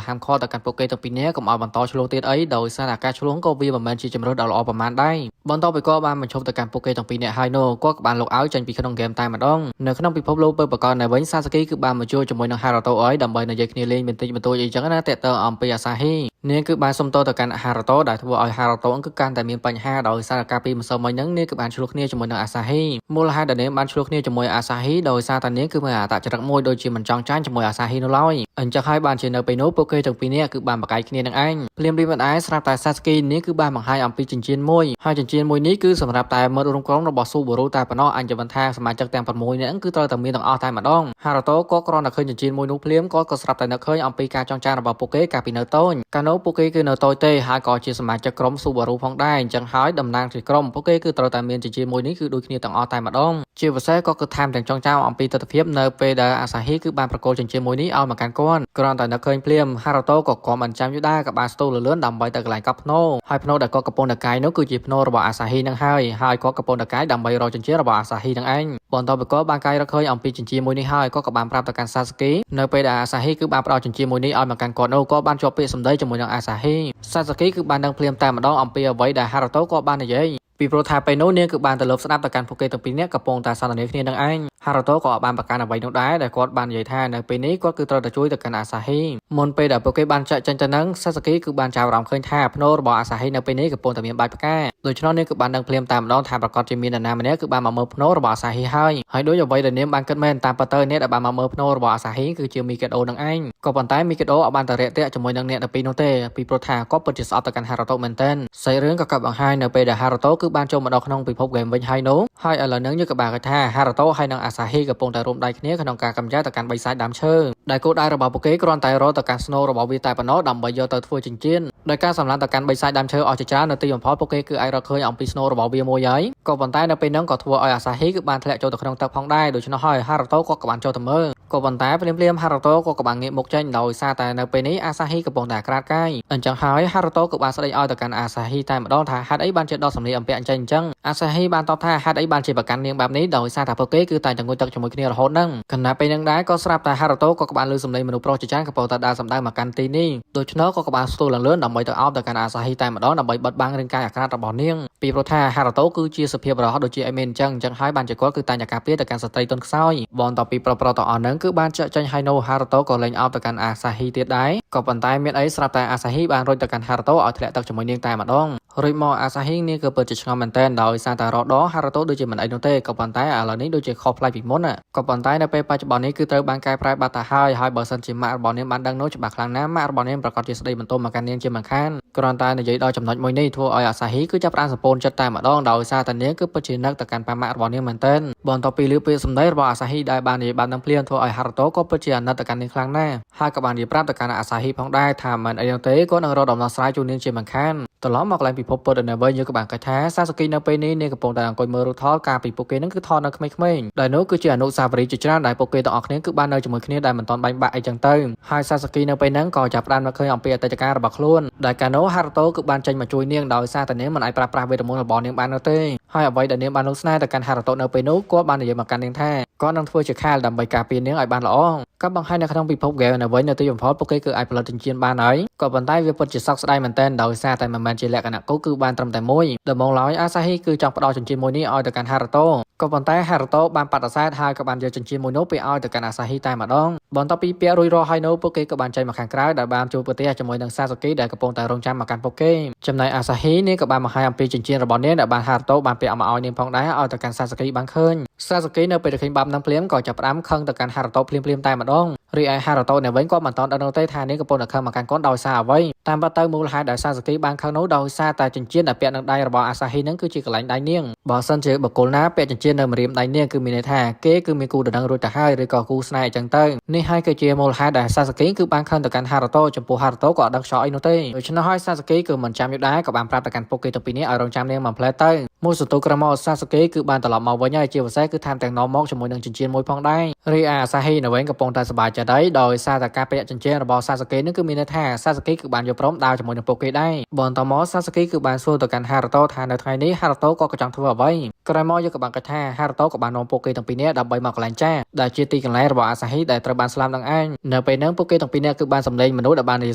ៅហាមឃាត់ទៅកាន់ពួកគេទាំងពីរនាក់កុំឲ្យបន្តឆ្លុះទៀតអីដោយសារអាការឆ្លុះក៏វាមិនមែនជាជំរឿនដ៏ល្អប្រមាណដែរបន្ទាប់ពីក៏បានបញ្ឈប់ទៅកាន់ពួកគេទាំងពីរនាក់ហើយនោះក៏បានលោកឲ្យចេញពីក្នុងហ្គេមតែម្ដងនៅក្នុងពិភពលោកពើបកនៅវិញសាសាគីគឺបានមកជួបជាមួយនឹងហារ៉ាតូអីដើម្បីនិយាយគ្នាលេងបន្តិចបន្តួចអីចឹងណាតេតើអំពីអាសាហ៊ីនាងគឺបានសុំតទៅកាន់ហារ៉ាតូដែលធ្វើឲ្យហារ៉ាតូគឺកាន់តែមានបញ្ហាដោយសារការពីម្សិលមិញហ្នឹងនាងគឺបានឆ្លុះគ្នាជាមួយនឹងអាសាហ៊ីមូលហេតុដែលនាងបានឆ្លុះគ្នាជាមួយអាសាហ៊ីដោយសារតែនាងគឺមានអត្តចរិតមួយដូចជាមិនចង់ចាញ់ជាមួយអាសាហ៊ីនោះឡើយអញ្ចឹងហើយបានជានៅពេលនោះពួកគេទាំងពីរនាក់គឺបានប្រកែកគ្នានឹងឯងភ្លាមៗមិនដែរស្រាប់តែសាសាគីនាងគឺបានបង្ហាញអំពីចិញ្ចៀនមួយហើយចិញ្ចៀនមួយនេះគឺសម្រាប់តែមិត្តរួមក្រុមរបស់ស៊ូបូរូតែប៉ុណ្ណោះអញ្ចឹងថាសមាជិកទាំង6នាក់គឺត្រូវតែមានទាំងអស់តែម្ដងហារ៉ាតូក៏គ្រាន់តែឃើញចិញ្ចៀនមួយនោះភ្លាមក៏ស្រាប់តែនឹកឃើញអំពីការចងចាំរបស់ពួកគេកាលពីនៅតូចកាលនោះពួកគេគឺនៅតូចទេហើយក៏ជាសមាជិកក្រុមស៊ូបារូផងដែរអញ្ចឹងហើយតំណាងជាក្រុមពួកគេគឺត្រូវតែមានចិញ្ចៀនមួយនេះគឺដូចគ្នាទាំងអស់តែម្ដងជាពិសេសក៏គឺថែមទាំងចងចាំអំពីទស្សនវិជ្ជានៅពេលដែលអាសាហ៊ីគឺបានប្រកល់ចិញ្ចៀនមួយនេះឲ្យមកកាន់គាត់គ្រាន់តែនឹកឃើញភ្លាមហារ៉ាតូក៏គាំមិនចាំយូរដែរក៏បានស្ទុះលឿនដើម្បីទៅកន្លែងកប់ភ្នោហើយភ្នោដែលគាត់កំពុងតែកាយនោះគឺជាភ្នោរបស់អាសាហ៊ីនឹងហើយគាត់កំពុងតែកាយដើម្បីរកចិញ្ចៀនរបស់អាសាហ៊ីនឹងឯងបន្ទាប់ពីគាត់បានកាយរកឃើញអំពីចិញ្ចៀនមួយនេះហើយគាត់ក៏បានប្រាប់ទៅកាន់សាសាគីនៅពេលដែលអាសាហ៊ីគឺបានផ្ដល់ចិញ្ចៀនមួយនេះឲ្យមកកាន់គាត់នោះក៏បានជាប់ពាក្យសម្ដីជាមួយនឹងអាសាហ៊ីសាសាគីគឺបានដឹងភ្លាមតែម្ដងអំពីអ្វីដែលហារ៉ាតូក៏បាននិយាយពីព្រោះថាពេលនោះនាងគឺបានទៅលបស្ដាប់ទៅកាន់ពួកគេទាំងពីរនាក់កំពុងតែសន្ទនាគ្នានឹងឯងហារ៉ាតូក៏បានប្រកាន់អ្វីនោះដែរដែលគាត់បាននិយាយថានៅពេលនេះគាត់គឺត្រូវតែជួយទៅកាន់អាសាហ៊ីមុនពេលដែលពួកគេបានចាក់ចេញទៅនឹងសាសាគីគឺបានចាប់អារម្មណ៍ឃើញថាភ្នោរបស់អាសាហ៊ីនៅពេលនេះកំពុងតែមានបាច់ផ្កាដូច្នោះនាងគឺបានដឹងភ្លាមតែម្ដងថាប្រកាសជាមាននរណាម្នាក់គឺបានមកមើលភ្នោរបស់អាសាហ៊ីហើយដូចអ្វីដែលនាងបានគិតមែនតាមពិតទៅអ្នកដែលបានមកមើលភ្នោរបស់អាសាហ៊ីគឺជាមីកាដូនឹងឯងក៏ប៉ុន្តែមីកាដូអត់បានទៅរាក់ទាក់ជាមួយនឹងអ្នកទាំងពីរនោះទេពីព្រោះថាគាត់ពិតជាស្អប់ទៅកាន់ហារ៉ាតូមែនទែនសាច់រឿងក៏កាប់បង្ហាញនៅពេលដែលហារ៉ាតូគឺបានចូលមកដល់ក្នុងពិភពហ្គេមវិញហើយនោះហើយឥឡូវនេះយើងក៏បានថាហារ៉ាតូហើយនិងអាសាហ៊ីកំពុងតែរួមដៃគ្នាក្នុងការកម្ចាត់ទៅកាន់បិសាចដើមឈើដែលគោលដៅរបស់ពួកគេគ្រាន់តែរកទៅកាន់ស្នូលរបស់វាតែប៉ុណ្ណោះដើម្បីយកទៅធ្វើចិញ្ចៀនដោយការសម្លាប់ទៅកាន់បិសាចដើមឈើអស់ជាច្រើននៅទីបំផុតពួកគេគឺអាចរកឃើញអំពីស្នូលរបស់វាមួយហើយក៏ប៉ុន្តែនៅពេលហ្នឹងក៏ធ្វើឲ្យអាសាហ៊ីគឺបានធ្លាក់ចូលទៅក្នុងទឹកផងដែរដូច្នោះហើយហារ៉ាតូក៏បានចូលទៅមើលក៏ប៉ុន្តែភ្លាមៗហារ៉ាតូក៏បានងាកមុខចេញដោយសារតែនៅពេលនេះអាសាហ៊ីកំពុងតែក្រាតកាយអញ្ចឹងហើយហារ៉ាតូក៏បានស្ដីឲ្យទៅកាន់អាសាហ៊ីតែម្ដងថាហេតុអីបានជាដោះសម្លៀកបំពាក់អញ្ចឹងអាសាហ៊ីបានតបថាហេតុអីបានជាប្រកាន់នាងបែបនេះដោយសារតែពួកគេគឺតែងតែងុយទឹកជាមួយគ្នារហូតហ្នឹងគណៈពេលហ្នឹងដែរក៏ស្រាប់តែហារ៉ាតូក៏បានលើសំឡេងមនុស្សប្រុសជាច្រើនកំពុងតែដើរសម្ដៅមកកាន់ទីនេះដូច្នោះក៏បានស្ទុះឡើងលឿនដើម្បីទៅអោបទៅកាន់អាសាហ៊ីតែម្ដងដើម្បីបិទបាំងរាងកាយអាក្រាតរបស់នាងពីព្រោះថាហារ៉ាតូគឺជាសភាពរហ័សដូចជាអីមែនអញ្ចឹងហើយបានជាគាត់គឺតែងតែការពារទៅកាន់ស្ត្រីទន់ខ្សោយបន្ទាប់ពីប្រុសៗទាំងអស់ហ្នឹងគឺបានចាក់ចេញហើយនោះហារ៉ាតូក៏លែងអោបទៅកាន់អាសាហ៊ីទៀតដែរក៏ប៉ុន្តែមានអីស្រាប់តែអាសាហ៊ីបានរុញទៅកាន់ហារ៉ាតូឲ្យធ្លាក់ទឹកជាមួយនាងតែម្ដង រួចមកអាសាហ៊ីនេះគឺពិតជាឆ្ងល់មែនទែនដោយសារតែរ៉ូដហារ៉ូតូដូចជាមិនអីនោះទេក៏ប៉ុន្តែឥឡូវនេះដូចជាខុសប្លែកពីមុនក៏ប៉ុន្តែនៅពេលបច្ចុប្បន្ននេះគឺត្រូវបានកែប្រែបាត់ទៅហើយបើសិនជាម៉ាក់របស់នាងបានដឹងនោះច្បាស់ខ្លាំងណាស់ម៉ាក់របស់នាងប្រកាសជាស្ដីបន្ទោសមកកាន់នាងជាមិនខានគ្រាន់តែនិយាយដល់ចំណុចមួយនេះធ្វើឲ្យអាសាហ៊ីគឺចាប់ផ្ដើមសពូនចិត្តតែម្ដងដោយសារតែនាងគឺពិតជានឹកទៅកាន់ប៉ាម៉ាក់របស់នាងមែនទែនបន្ទាប់ពីឮពាក្យសម្ដីរបស់អាសាហ៊ីដែលបាននិយាយបាននឹងភ្លាមធ្វើឲ្យហារ៉ូតូក៏ពិតជាអាណិតទៅកាន់នាងខ្លាំងណាស់ហើយក៏បាននិយាយប្រាប់ទៅកាន់អាសាហ៊ីផងដែរថាមិនអីនោះទេគាត់នឹងរកដំណោះស្រាយជូននាងជាមិនខានត្រឡប់មកកន្លែងពិភពពិតនៅវិញយើងក៏បានគិតថាសាសាគីនៅពេលនេះនាងកំពុងតែអង្គុយមើលរូបថតការពីពួកគេនឹងគឺថតនៅក្មេងៗដែលនោះគឺជាអនុស្សាវរីយ៍ជាច្រើនដែលពួកគេទាំងអស់គ្នាគឺបាននៅជាមួយគ្នាដែលមិនទាន់បាញ់បាក់អីចឹងទៅហើយសាសាគីនៅពេលហ្នឹងក៏ចាប់ផ្ដើមនឹកឃើញអំពីអតីតកាលរបស់ខ្លួនដែលកាលនោះហារ៉ូតូគឺបានចេញមកជួយនាងដោយសារតែនាងមិនអាចប្រើប្រាស់វេទមន្តរបស់នាងបាននោះទេហើយអ្វីដែលនាងបានលោកស្នេហ៍ទៅកាន់ហារ៉ូតូនៅពេលនោះគាត់បាននិយាយមកកាន់នាងថាគាត់នឹងធ្វើជាខែលដើម្បីការពារនាងឲ្យបានល្អក៏បង្ហាញនៅក្នុងពិភព game នៅវិញនៅទីបំផុតពួកគេគឺអាចផលិតចិញ្ចៀនបានហើយក៏ប៉ុន្តែវាពិតជាសោកស្ដាយមែនទែនដោយសារតែមិនមែនជាលក្ខណៈគោគឺបានត្រឹមតែមួយដំបូងឡើយអាសាហ៊ីគឺចង់ផ្ដល់ចិញ្ចៀនមួយនេះឲ្យទៅកាន់ហារ៉ូតូក៏ប៉ុន្តែហារ៉ូតូបានបដិសេធហើយក៏បានយកចិញ្ចៀនមួយនោះទៅឲ្យទៅកាន់អាសាហ៊ីតែម្ដងបន្ទាប់ពីពាក់រួចរាល់ហើយនោះពួកគេក៏បានចេញមកខាងក្រៅដែលបានជួបប្រទះជាមួយនឹងសាសាគីដែលកំពុងតែរងចាំមកកាន់ពួកគេចំណែកអាសាហ៊ីនេះក៏បានបង្ហាញអំពីចិញ្ចៀនរបស់នាងដែលបានហារ៉ូតូបានពាក់មកឲ្យនាងផងដែរឲ្យទៅកាន់សាសាគីបានឃើញសាសាគីនៅពេលឃើញបាបនឹងភ្លាមក៏ចាប់ផ្ដើមខឹងទៅកាន់ហារ៉ូតូភ្លាមៗតែម្ដងរីឯហារ៉ូតូនៅវិញក៏មិនទាន់ដឹងនោះទេថានាងកំពុងតែខឹងមកកាន់កូនដោយសារអ្វីតាមពិតទៅមូលហេតុដែលសាសាគីបានខឹងនោះដោយសារតែចិញ្ចៀនដែលពាក់នឹងដៃរបស់អាសាហ៊ីនឹងគឺជាកន្លែងដៃនាងបើសិនជាបុគ្គលណាពាក់ចិញ្ចៀននៅម្រាមដៃនាងគឺមានន័យថាគេគឺមានគូដណ្ដឹងរួចទៅហើយឬក៏គូស្នេហ៍អញ្ចឹងទៅនេះហើយគឺជាមូលហេតុដែលសាសាគីគឺបានខឹងទៅកាន់ហារ៉ូតូចំពោះហារ៉ូតូក៏អត់ដឹងខ្យល់អីនោះទេដូច្នេះហើយសាសាគីគឺមិនចាំយូរដែរក៏បានប្រាប់ទៅកាន់ពួកគេទៅពីនេះឲ្យរងចាំនាងមួយផ្លែទៅមួយសន្ទុះក្រោយមកសាសាគីគឺបានត្រឡប់មកវិញហើយជាពិសេសគឺថែមទាំងនាំមកជាមួយនឹងចិញ្ចៀនមួយផងដែររីឯអាសាហ៊ីនៅវិញកំពុងតែសប្បាយចិត្តហើយដោយសារតែការពាក់ចិញ្ចៀនរបស់សាសាគីនឹងគឺមានន័យថាសាសាគីគឺបានយកព្រមដើរជាមួយនឹងពួកគេដែរបន្តមកសាសាគីគឺបានសួរទៅកាន់ហារ៉ូតូថានៅថ្ងៃនេះហារ៉ូតូក៏ចង់ធ្វើអ្វីក្រោយមកយើងក៏បានគិតថាហារ៉ូតូក៏បាននាំពួកគេទាំងពីរនាក់ដើម្បីមកកន្លែងចាស់ដែលជាទីកន្លែងរបស់អាសាហ៊ីដែលត្រូវបានស្លាប់នឹងឯងនៅពេលហ្នឹងពួកគេទាំងពីរនាក់គឺបានសម្លេងមនុស្សដែលបាននិយាយ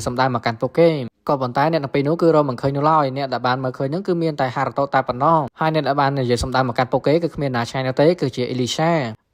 សម្ដែងមកកាន់ពួកគេក៏ប៉ុន្តែអ្នកទាំងពីរនោះគឺរកមិនឃើញនោះឡើយអ្នកដែលបានមើលឃើញហ្នឹងគឺមានតែហារ៉ូតូតែប៉ុណ្ណោះហើយអ្នកដែលបាននិយាយសម្ដែងមកកាន់ពួកគេគឺគ្មានណាឆ្ងាយនោះទេគឺជាអេលីស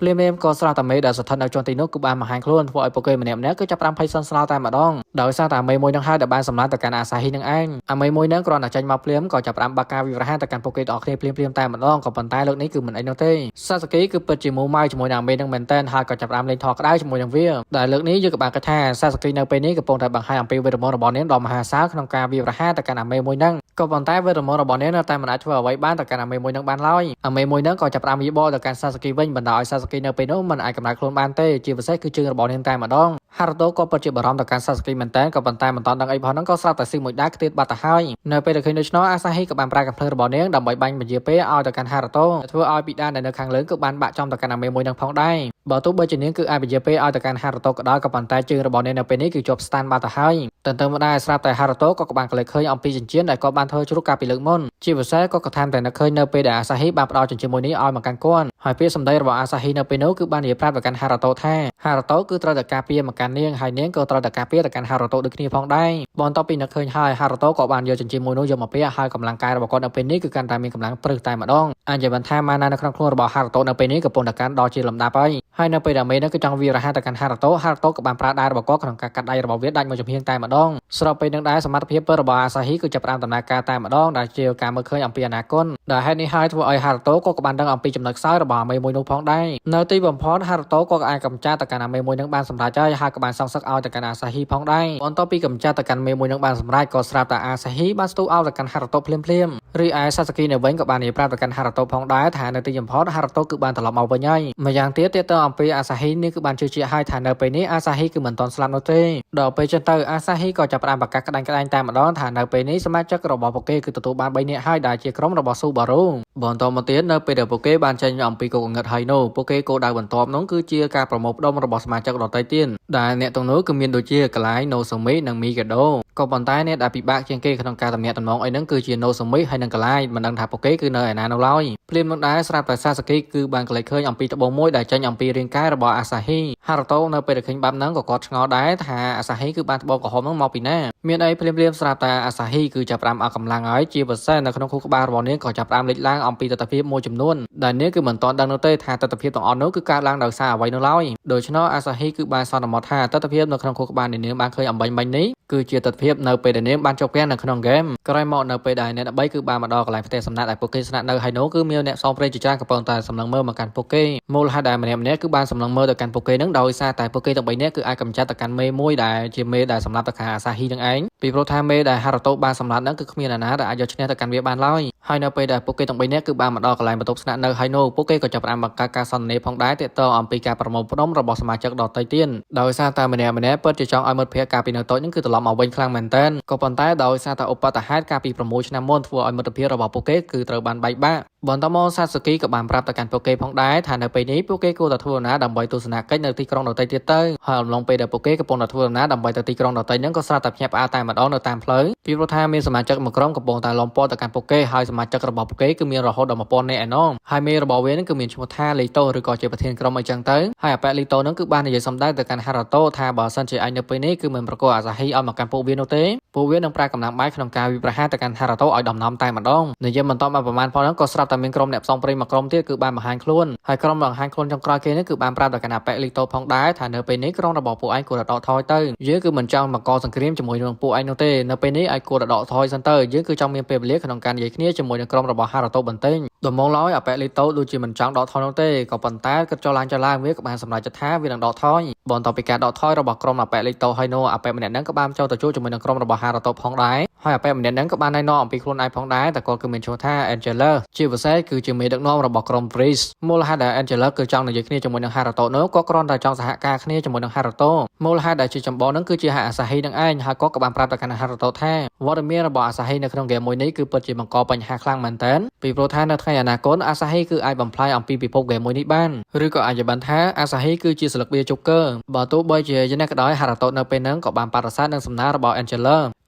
ាភ្លាមៗក៏ស្រស់តាមេដែលស្ថិតនៅជាន់ទីនោះគឺបានបង្ហាញខ្លួនធ្វើឲ្យពួកគេម្នាក់ៗគឺចាប់ផ្ដើមភ័យសន្សឡោតែម្ដងដោយសារតែអាមេមួយនឹងហើយដែលបានសម្លាប់ទៅកាន់អាសាហ៊ីនឹងឯងអាមេមួយនឹងគ្រាន់តែចេញមកភ្លាមក៏ចាប់ផ្ដើមបាក់ការវិវរហាទៅកាន់ពួកគេទាំងអស់គ្នាភ្លាមៗតែម្ដងក៏ប៉ុន្តែលើកនេះគឺមិនអីនោះទេសាសាគីគឺពិតជាមូម៉ៅជាមួយនឹងអាមេនឹងមែនទែនហើយក៏ចាប់ផ្ដើមលេងថក្តៅជាមួយនឹងវាដែលលើកនេះយើងក៏បានគិតថាសាសាគីនៅពេលនេះកំពុងតែបង្ហាញអំពីវេទមន្តរបស់នាងដ៏មហាសាលក្នុងការវិវរហាទៅកាន់អាមេមួយនឹងក៏ប៉ុន្តែវេទមន្តរបស់នាងនៅតែមិនអាចធ្វើអ្វីបានទៅកាន់អាមេមួយនឹងបានឡើយអាមេមួយនឹងក៏ចាប់ផ្ដើមវិបោទៅកាន់សាសាគីវិញបណ្ដាឲ្យសាសាគីនៅពេលនោះមិនអាចកំណត់ខ្លួនបានទេជាពិសេសគឺជើងរបស់នាងតែម្ដងហារ៉ូតូក៏ពិតជាបារម្ភទៅកាន់សាសាគីមែនទែនក៏ប៉ុន្តែមិនតាន់ដឹងអីផងហ្នឹងក៏ស្រាប់តែស៊ីមួយដែរខ្ទៀតបាត់ទៅហើយនៅពេលដែលឃើញដូច្នោះអាសាហ៊ីក៏បានប្រើកាំភ្លើងរបស់នាងដើម្បីបាញ់បញ្ជាពេលឲ្យទៅកាន់ហារ៉ូតូធ្វើឲ្យពីដានដែលនៅខាងលើក៏បានបាក់ចំទៅកាន់អាមេមួយនឹងផងដែរបើទោះបីជានាងគឺអាចបញ្ជាពេលឲ្យទៅកាន់ហារ៉ូតូក៏ដោយក៏ប៉ុន្តែជើងរបស់នាងនៅពេលនេះគឺជាប់ស្តានបាត់ទៅហើយទន្ទឹមមកដែរស្រាប់តែហារ៉ូតូក៏បានកលេចឃើញអំពីចិញ្ចៀនដែលគាត់បានធ្វើជ្រុកកាលពីលើកមុនជាពិសេសក៏ថែមតែនឹកឃើញនៅពេលដែលអាសាហ៊ីបានផ្ដល់ចិញ្ចៀនមួយនេះឲ្យមកកាន់គាត់ហើយពាក្យសម្ដីរបស់អាសាហ៊ីនៅពេលនោះគឺបាននិយាយប្រាប់ទៅកាន់ហារ៉ូតូថាហារ៉ូតូគឺត្រូវតែការពារមកកាន់នាងហើយនាងក៏ត្រូវតែការពារទៅកាន់ហារ៉ូតូដូចគ្នាផងដែរបន្ទាប់ពីនឹកឃើញហើយហារ៉ូតូក៏បានយកចិញ្ចៀនមួយនោះយកមកពាក់ហើយកម្លាំងកាយរបស់គាត់នៅពេលនេះគឺកាន់តែមានកម្លាំងព្រឹសតែម្ដងអាចនិយាយបានថាម៉ាណានៅក្នុងខ្លួនរបស់ហារ៉ូតូនៅពេលនេះកំពុងតែកាន់ដល់ជាលំដាប់ហើយនៅពេលដែលមេនោះគឺចង់វាយរហ័សទៅកាន់ហារ៉ូតូក៏បានប្រើដៃរបស់គាត់ក្នុងការកាត់ដៃរបស់វាដាច់មួយចំហៀងតែម្ដងស្របពេលនឹងដែរសមត្ថភាពរបស់អាសាហ៊ីគឺចាប់ផ្ដើមដំណើរការតែម្ដងដែលជាការមើលឃើញអំពីអនាគតដែលហេតុនេះហើយធ្វើឲ្យហារ៉ូតូក៏បានដឹងអំពីចំណុចខ្សោយរបស់អាមេមួយនោះផងដែរនៅទីបំផុតហារ៉ូតូក៏អាចកម្ចាត់ទៅកាន់អាមេមួយនឹងបានសម្រេចហើយក៏បានសងសឹកឲ្យទៅកាន់អាសាហ៊ីផងដែរបន្ទាប់ពីកម្ចាត់ទៅកាន់មេមួយនឹងបានសម្រេចក៏ស្រាប់តែអាសាហ៊ីបានស្ទុះឲ្យទៅកាន់ហារ៉ូតូភ្លាមរីឯសាសាគីនៅវិញក៏បាននិយាយប្រាប់ទៅកាន់ហារ៉ូតូផងដែរថានៅទីបំផុតហារ៉ូតូគឺបានត្រឡប់មកវិញហើយម្យ៉ាងទៀតទៅអំពីអាសាហ៊ីនេះគឺបានជឿជាក់ឲ្យថានៅពេលនេះអាសាហ៊ីគឺមិនទាន់ស្លាប់នោះទេដល់ពេលចឹងទៅអាសាហ៊ីក៏ចាប់ផ្ដើមប្រកាសក្តាញ់តែម្ដងថានៅពេលនេះសមាជិករបស់ពួកគេគឺទទួលបាន3នាក់ហើយដែលជាក្រុមរបស់ស៊ូបារូបន្តមកទៀតនៅពេលដែលពួកគេបានចេញអំពីគោកងឹតហើយនោះពួកគេគោលដៅបន្ទាប់នោះគឺជាការប្រមូលផ្ដុំរបស់សមាជិកដទៃទៀតដែលអ្នកទាំងនោះគឺមានដូចជាកឡៃណូសូមីនិងមីកាដូក៏ប៉ុន្តែអ្នកដែលពិបាកជាងគេក្នុងការតំណាក់តំណងអីហ្នឹងគឺជាណូសូមីហើយនិងកឡៃមិនដឹងថាពួកគេគឺនៅឯណានោះឡើយភ្លាមនោះដែរស្រាប់តែសាសាគីគឺបានកលេចឃើញអំពីត្បូងមួយដែលចេញអំពីរាងកាយរបស់អាសាហ៊ីហារ៉ូតូនៅពេលដែលឃើញបាប់ហ្នឹងក៏គាត់ឆ្ងល់ដែរថាអាសាហ៊ីគឺបានត្បូងក្រហមហ្នឹងមកពីណាមានអីភ្លាមស្រាប់តែអាសាហ៊ីគឺចាប់ផ្ដើមអស់កម្លាំងហើយជាពិសេសនៅក្នុងខួរក្បាលរបស់នាងក៏ចាប់ផ្ដើមលេចឡើងអំពីទស្សនវិជ្ជាមួយចំនួនដែលនាងគឺមិនទាន់ដឹងនោះទេថាទស្សនវិជ្ជាទាំងអស់នោះគឺកើតឡើងដោយសារអ្វីនោះឡើយដូច្នោះអាសាហ៊ីគឺបានសន្មតថាទស្សនវិជ្ជានៅក្នុងខួរក្បាលនាងបានឃើញអំបញ្ញនេះគឺជាទស្សនវិជ្ជា ភាពនៅពេលដែលនាងបានជាប់គាំងនៅក្នុងហ្គេមក្រោយមកនៅពេលដែលអ្នក13គឺបានមកដល់កន្លែងផ្ទះសំណាក់ដែលពួកគេស្នាក់នៅហើយនោះគឺមានអ្នកផ្សងព្រេងជាច្រើនកំពុងតែសម្លឹងមើលមកកាន់ពួកគេមូលហេតុដែលម្នាក់គឺបានសម្លឹងមើលទៅកាន់ពួកគេនឹងដោយសារតែពួកគេទាំង3នាក់គឺអាចកម្ចាត់ទៅកាន់មេមួយដែលជាមេដែលសម្លាប់ទៅខាងអាសាហ៊ីនឹងឯងពីព្រោះថាមេដែលហារ៉ូតូបានសម្លាប់នឹងគឺគ្មានអ្នកណាដែលអាចយកឈ្នះទៅកាន់វាបានឡើយហើយនៅពេលដែលពួកគេទាំង3នាក់គឺបានមកដល់កន្លែងបន្ទប់ស្នាក់នៅហើយនោះពួកគេក៏ចាប់ផ្ដើមបង្កើតការសន្ទនាផងដែរទាក់ទងអំពីការប្រមូលផ្ដុំរបស់សមាជិកដទៃទៀតដោយសារតែម្នាក់ពិតជាចង់ឲ្យមិត្តភក្តិការពីនៅតូចនឹងគឺត្រឡប់មកវិញខ្លាំងមែនទែនក៏ប៉ុន្តែដោយសារតែឧបទ្ទហេតុការពី6ឆ្នាំមុនធ្វើឲ្យមិត្តភាពរបស់ពួកគេគឺត្រូវបានបែកបាក់បន្តមកសាស៊ូគីក៏បានប្រាប់ទៅកាន់ពួកគេផងដែរថានៅពេលនេះពួកគេគួរតែធ្វើដំណើរដើម្បីទស្សនកិច្ចនៅទីក្រុងដទៃទៀតទៅហើយអំឡុងពេលដែលពួកគេកំពុងតែធ្វើដំណើរដើម្បីទៅទីក្រុងដទៃហ្នឹងក៏ស្រាប់តែភ្ញាក់ផ្អើលតែម្ដងនៅតាមផ្លូវពីព្រោះថាមានសមាជិកមួយក្រុមកំពុងតែលំពណ៌ទៅកាន់ពួកគេហើយសមាជិករបស់ពួកគេគឺមានរហូតដល់1000នាក់ឯណោះហើយមេរបស់វានឹងគឺមានឈ្មោះថាលីតូឬក៏ជាប្រធានក្រុមអីចឹងទៅហើយអាប៉ែលីតូនឹងគឺបាននិយាយសម្ដែងទៅកាន់ហារ៉ាតូថាបើសិនជាឯងនៅពេលនេះគឺមិនប្រកបអាសាហ៊ីឲ្យមកកាន់ពួកវានោះទេពួកវានឹងប្រើកម្លាំងបាយក្នុងការវិប្រហារទៅកាន់ហារ៉ាតូឲ្យដំណំតែម្ដងនិយាយបន្តមកប្រមាណផងហ្នឹងក៏ស្រាប់តែមានក្រុមអ្នកផ្សងព្រេងមួយក្រុមទៀតគឺបានបង្ហាញខ្លួនហើយក្រុមបង្ហាញខ្លួនចុងក្រោយគេនេះគឺបានប្រាប់ដល់គណៈប៉ែលីតូផងដែរថានៅពេលនេះក្រុមរបស់ពួកឯងគួរតែដកថយទៅយើងគឺមិនចង់បង្កសង្គ្រាមជាមួយនឹងពួកឯងនោះទេនៅពេលនេះឯងគួរតែដកថយសិនទៅយើងគឺចង់មានពេលវេលាក្នុងការនិយាយគ្នាជាមួយនឹងក្រុមរបស់ហារ៉ាតូបន្តិចដំបូងឡើយអាប៉ែលីតូដូចជាមិនចង់ដកថយនោះទេក៏ប៉ុន្តែគិតចុះឡើងវាក៏បានសម្រេចចិត្តថាវានឹងដកថយបន្ទាប់ពីការដកថយរបស់ក្រុមអាប៉ែលីតូហើយនោះអាប៉ែម្នាក់ហ្នឹងក៏បានចូលទៅជួបជាមួយនឹងក្រុមរបស់ហារ៉ាតូផងដែរហើយអាប៉ែម្នាក់ហ្នឹងក៏បានណែនាំអំពីខ្លួនឯងផងដែរតែគាត់គឺមានឈ្មោះថា Angela ជាពិសេសគឺជាមេដឹកនាំរបស់ក្រុម Breeze មូលហេតុដែល Angela គឺចង់និយាយគ្នាជាមួយនឹង Haruto នោះក៏គ្រាន់តែចង់សហការគ្នាជាមួយនឹង Haruto មូលហេតុដែលជាចម្បងហ្នឹងគឺជាអាសាហ៊ីនឹងឯងហើយគាត់ក៏បានប្រាប់ទៅកាន់ Haruto ថាវត្តមានរបស់អាសាហ៊ីនៅក្នុងហ្គេមមួយនេះគឺពិតជាបង្កបញ្ហាខ្លាំងមែនទែនពីព្រោះថានៅថ្ងៃអនាគតអាសាហ៊ីគឺអាចបំផ្លាញអំពីពិភពហ្គេមមួយនេះបានឬក៏អាចបានថាអាសាហ៊ីគឺជាស្លឹកវាជោគើបើទោះបីជាយ៉ាងណាក៏ដោយ Haruto នៅពេលហ្នឹងក៏បានបដិសេធនឹងសំណើរបស់